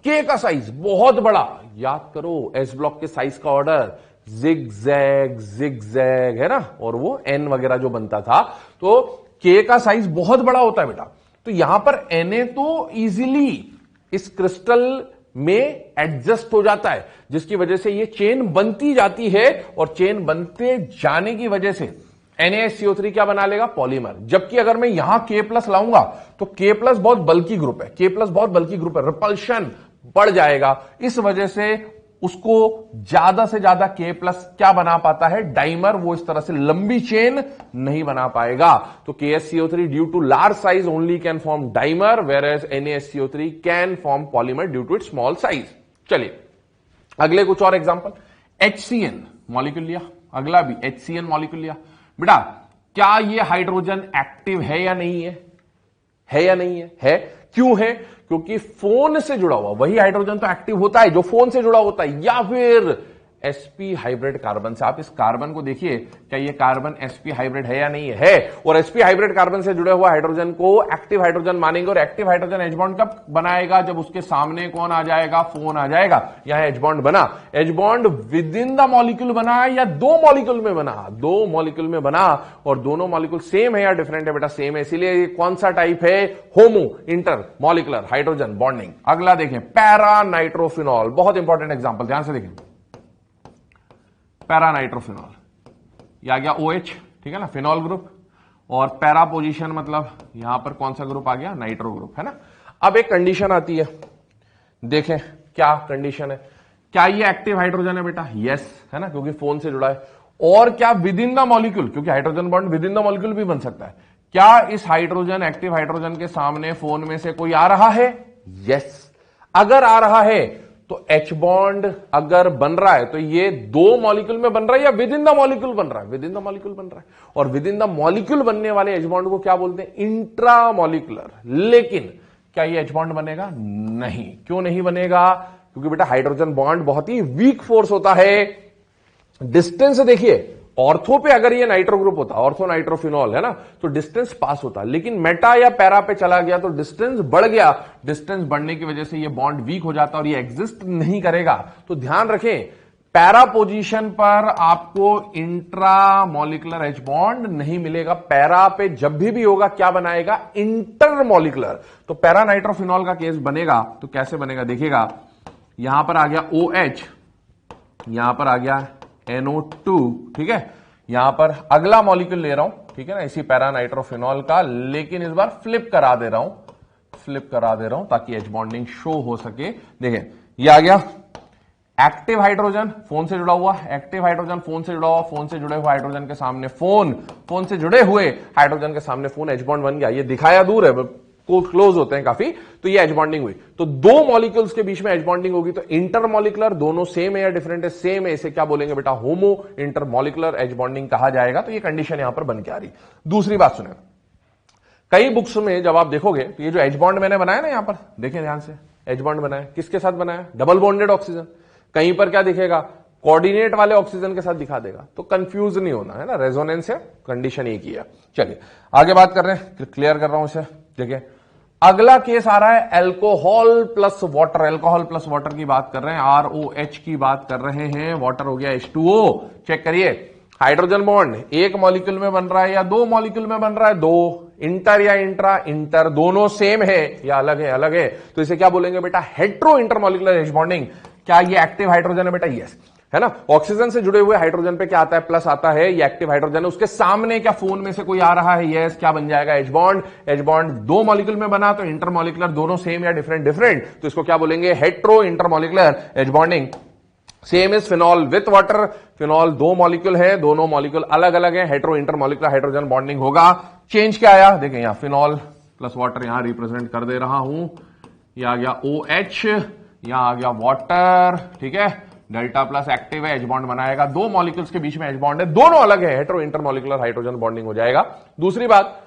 K का साइज बहुत बड़ा। याद करो S ब्लॉक के साइज का ऑर्डर जिग-जैग जिग-जैग है ना, और वो N वगैरह जो बनता था, तो K का साइज बहुत बड़ा होता है बेटा। तो यहां पर Na तो इजीली इस क्रिस्टल में एडजस्ट हो जाता है, जिसकी वजह से ये चेन बनती जाती है, और चेन बनते जाने की वजह से NaHCO3 क्या बना लेगा? पॉलीमर। जबकि अगर मैं यहां K+ लाऊंगा तो K+ बहुत बल्की ग्रुप है, K+ बहुत बल्की ग्रुप है, रिपल्शन बढ़ जाएगा। इस वजह से उसको ज्यादा से ज्यादा K+ क्या बना पाता है? डाइमर। वो इस तरह से लंबी चेन नहीं बना पाएगा। तो KHCO3 due to large size only can form dimer, whereas NaHCO3 can form polymer due to its small size. चलिए अगले कुछ और एग्जांपल, HCN मॉलिक्यूल लिया, अगला भी HCN मॉलिक्यूल लिया। बेटा क्या ये हाइड्रोजन एक्टिव है या नहीं है या नहीं है? क्यों है? क्योंकि फोन से जुड़ा हुआ वही हाइड्रोजन तो एक्टिव होता है जो फोन से जुड़ा होता है, या फिर sp हाइब्रिड कार्बन से। आप इस कार्बन को देखिए, क्या ये कार्बन sp हाइब्रिड है या नहीं है? और sp हाइब्रिड कार्बन से जुड़े हुआ हाइड्रोजन को एक्टिव हाइड्रोजन मानेंगे। और एक्टिव हाइड्रोजन एच बॉन्ड कब बनाएगा? जब उसके सामने कौन आ जाएगा? फोन आ जाएगा। यहां एच बॉन्ड बना, H bond within the molecule बना या दो मॉलिक्यूल में बना? दो मॉलिक्यूल में बना। और दोनों मॉलिक्यूल सेम है या डिफरेंट है? बेटा सेम है, इसीलिए कौन सा टाइप है? होमो इंटर मॉलिक्यूलर हाइड्रोजन बॉन्डिंग। अगला देखें, पैरा नाइट्रोफिनॉल, बहुत इंपॉर्टेंट एग्जांपल, ध्यान से देखें। पैरा नाइट्रोफिनॉल, ये आ गया OH, ठीक है ना, फिनॉल ग्रुप। और पैरा पोजीशन मतलब यहां पर कौन सा ग्रुप आ गया? नाइट्रो ग्रुप, है ना। अब एक कंडीशन आती है, देखें क्या कंडीशन है। क्या ये एक्टिव हाइड्रोजन है बेटा? यस, है ना, क्योंकि फोन से जुड़ा है। और क्या विद इन द मॉलिक्यूल, क्योंकि hydrogen bond within the molecule भी बन सकता है। क्या इस हाइड्रोजन, एक्टिव हाइड्रोजन के सामने फोन में से कोई आ रहा है? यस। अगर आ रहा है तो H बॉन्ड अगर बन रहा है तो ये दो मॉलिक्यूल में बन रहा है या विद इन द मॉलिक्यूल बन रहा है? विद इन द मॉलिक्यूल बन रहा है। और विद इन द मॉलिक्यूल बनने वाले H बॉन्ड को क्या बोलते हैं? इंट्रामॉलिक्यूलर। लेकिन क्या ये H बॉन्ड बनेगा? नहीं। क्यों नहीं बनेगा? क्योंकि बेटा हाइड्रोजन बॉन्ड बहुत ही वीक फोर्स होता है। डिस्टेंस देखिए, ऑर्थो पे अगर ये नाइट्रो ग्रुप होता, ऑर्थो नाइट्रोफिनॉल है ना, तो डिस्टेंस पास होता। लेकिन मेटा या पैरा पे चला गया तो डिस्टेंस बढ़ गया। डिस्टेंस बढ़ने की वजह से ये बॉन्ड वीक हो जाता और ये एग्जिस्ट नहीं करेगा। तो ध्यान रखें, पैरा पोजीशन पर आपको इंट्रा मॉलिकुलर H बॉन्ड नहीं मिलेगा। पैरा पे जब भी होगा क्या बनाएगा? Inter molecular. तो पैरा नाइट्रोफिनॉल का केस बनेगा तो कैसे बनेगा? देखिएगा, यहां पर आ गया OH, यहां पर आ गया NO2, ठीक है। यहां पर अगला मॉलिक्यूल ले रहा हूं, ठीक है ना, इसी पैरा नाइट्रोफिनॉल का, लेकिन इस बार फ्लिप करा दे रहा हूं ताकि H बॉन्डिंग शो हो सके। देखें, ये आ गया एक्टिव हाइड्रोजन, फोन से जुड़ा हुआ, एक्टिव हाइड्रोजन फोन से जुड़ा हुआ, फोन से जुड़े हुए हाइड्रोजन के सामने फोन से जुड़े हुए हाइड्रोजन के सामने फोन, H बॉन्ड बन गया। ये दिखाया दूर है, को क्लोज होते हैं काफी, तो ये H बॉन्डिंग हुई। तो दो मॉलिक्यूल्स के बीच में H बॉन्डिंग होगी तो इंटरमॉलिकुलर, दोनों सेम है या डिफरेंट है? सेम है। इसे क्या बोलेंगे बेटा? होमो इंटरमॉलिकुलर H बॉन्डिंग कहा जाएगा। तो ये कंडीशन यहां पर बन के आ रही। दूसरी बात सुने, कई बुक्स में जब आप देखोगे तो ये जो H बॉन्ड मैंने बनाया ना, यहां पर देखें ध्यान से, H बॉन्ड बनाया, किसके साथ बनाया? Double bonded oxygen. कहीं पर क्या दिखेगा? कोऑर्डिनेट वाले ऑक्सीजन के साथ दिखा देगा। तो कंफ्यूज नहीं होना है ना, रेजोनेंस है, कंडीशन एक ही है। चलिए आगे बात कर रहे हैं, क्लियर कर रहा हूं इसे। देखिए अगला केस आ रहा है alcohol plus water. Alcohol plus water की बात कर रहे हैं, ROH की बात कर रहे हैं। वाटर हो गया H2O। चेक करिए, हाइड्रोजन बॉन्ड एक मॉलिक्यूल में बन रहा है या दो मॉलिक्यूल में बन रहा है? दो। इंटर या इंट्रा? इंटर। दोनों सेम है या अलग है? अलग है। तो इसे क्या बोलेंगे बेटा? Hetero intermolecular H bonding. क्या ये एक्टिव हाइड्रोजन है बेटा? यस, है ना। ऑक्सीजन से जुड़े हुए हाइड्रोजन पे क्या आता है? प्लस आता है, ये एक्टिव हाइड्रोजन है। उसके सामने क्या फोन में से कोई आ रहा है? यस। क्या बन जाएगा? H bond. H बॉन्ड दो मॉलिक्यूल में बना तो इंटरमॉलिकुलर, दोनों सेम या डिफरेंट? तो इसको क्या बोलेंगे? Hetero intermolecular H bonding. Same is phenol with water. Phenol दो मॉलिक्यूल है, दोनों मॉलिक्यूल अलग अलग है, हेट्रो इंटरमॉलिकुलर हाइड्रोजन बॉन्डिंग होगा। चेंज क्या आया? देखें, यहां फिनॉल प्लस वाटर यहां रिप्रेजेंट कर दे रहा हूं। यह आ गया OH, यहां आ गया वाटर, ठीक है। डेल्टा प्लस एक्टिव है, H बॉन्ड बनाएगा। दो मॉलिक्यूल्स के बीच में H बॉन्ड है, दोनों अलग है, हेट्रो इंटरमॉलिकुलर हाइड्रोजन बॉन्डिंग हो जाएगा। दूसरी बात,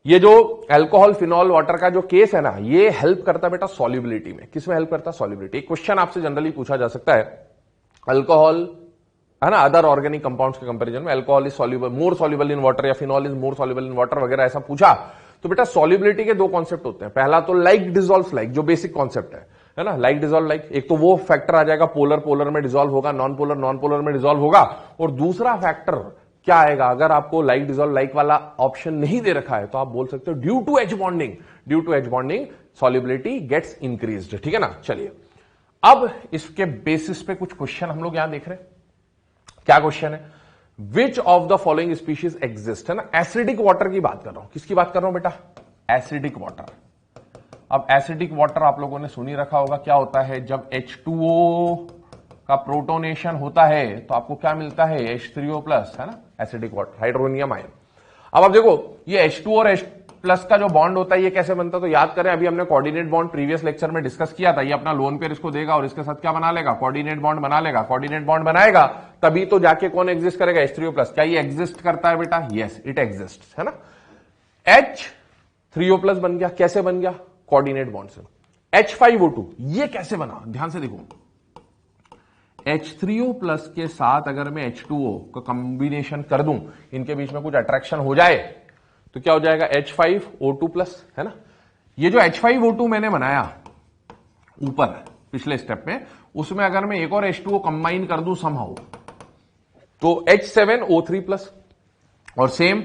ये जो अल्कोहल फिनॉल वाटर का जो केस है ना, ये हेल्प करता है बेटा सॉल्युबिलिटी में। किसमें हेल्प करता है? सॉल्युबिलिटी। एक क्वेश्चन आपसे जनरली पूछा जा सकता है, अल्कोहल है ना, अदर ऑर्गेनिक कंपाउंड्स के कंपैरिजन में alcohol is soluble, more soluble in water, या phenol is more soluble in water वगैरह, ऐसा पूछा तो बेटा सॉल्युबिलिटी के दो कॉन्सेप्ट होते हैं। पहला तो लाइक डिसॉल्व लाइक, जो बेसिक कॉन्सेप्ट है ना, लाइक डिसॉल्व लाइक। एक तो वो फैक्टर आ जाएगा, पोलर पोलर में डिसॉल्व होगा, नॉन पोलर में डिसॉल्व होगा। और दूसरा फैक्टर क्या आएगा? अगर आपको लाइक डिसॉल्व लाइक वाला ऑप्शन नहीं दे रखा है तो आप बोल सकते हो due to H bonding, due to H bonding solubility gets increased, ठीक है ना। चलिए अब इसके बेसिस पे कुछ क्वेश्चन हम लोग यहां देख रहे हैं। क्या क्वेश्चन है? विच of the following species exist, है ना। एसिडिक वाटर की बात कर रहा हूं। किसकी बात कर रहा हूं बेटा? Acidic water. अब एसिडिक वाटर आप लोगों ने सुनी रखा होगा, क्या होता है जब H2O का प्रोटोनेशन होता है तो आपको क्या मिलता है? H3O प्लस, है ना, एसिडिक वाटर, हाइड्रोनियम आयन। अब आप देखो, ये H2O और प्लस का जो बॉन्ड होता है ये कैसे बनता है, तो याद करें अभी हमने कोऑर्डिनेट बॉन्ड प्रीवियस लेक्चर में डिस्कस किया था। ये अपना लोन पेयर इसको देगा और इसके साथ क्या बना लेगा, कोऑर्डिनेट बॉन्ड बना लेगा। कोऑर्डिनेट बॉन्ड बनाएगा तभी तो जाके कौन एग्जिस्ट करेगा, H3O+। क्या ये एग्जिस्ट करता है बेटा, यस इट एग्जिस्ट, है ना। H3O+ बन गया, कैसे बन गया, कोऑर्डिनेट बॉन्ड से। H5O2 ये कैसे बना, ध्यान से देखो। H3O+ के साथ अगर मैं H2O का कॉम्बिनेशन कर दूं, इनके बीच में कुछ अट्रैक्शन हो जाए तो क्या हो जाएगा, H5O2+, है ना। ये जो H5O2 मैंने बनाया ऊपर पिछले स्टेप में, उसमें अगर मैं एक और H2O कंबाइन कर दूं समहाउ, तो H7O3+, और सेम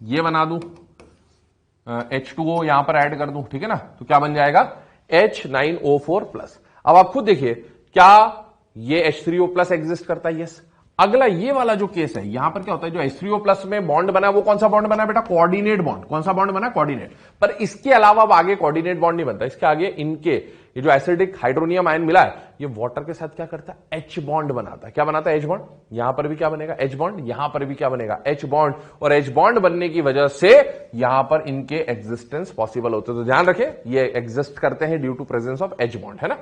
ये बना दूं, H2O यहां पर ऐड कर दूं, ठीक है ना, तो क्या बन जाएगा, H9O4+। अब आप खुद देखिए, क्या ये H3O+ एग्जिस्ट करता है, यस। अगला ये वाला जो केस है, यहां पर क्या होता है, जो H3O+ में बॉन्ड बना वो कौन सा बॉन्ड बना बेटा, कोऑर्डिनेट बॉन्ड। कौन सा बॉन्ड बना, कोऑर्डिनेट। पर इसके अलावा अब आगे कोऑर्डिनेट बॉन्ड नहीं बनता, इसके आगे इनके ये जो एसिडिक हाइड्रोनियम आयन मिला है, ये वाटर के साथ क्या करता है, H बॉन्ड बनाता है। क्या बनाता है, H बॉन्ड। यहां पर भी क्या बनेगा, H बॉन्ड, यहां पर भी क्या बनेगा, H बॉन्ड। और H बॉन्ड बनने की वजह से यहां पर इनके एग्जिस्टेंस पॉसिबल होते हैं। तो ध्यान रखें, ये एग्जिस्ट करते हैं due to presence of H bond, है ना।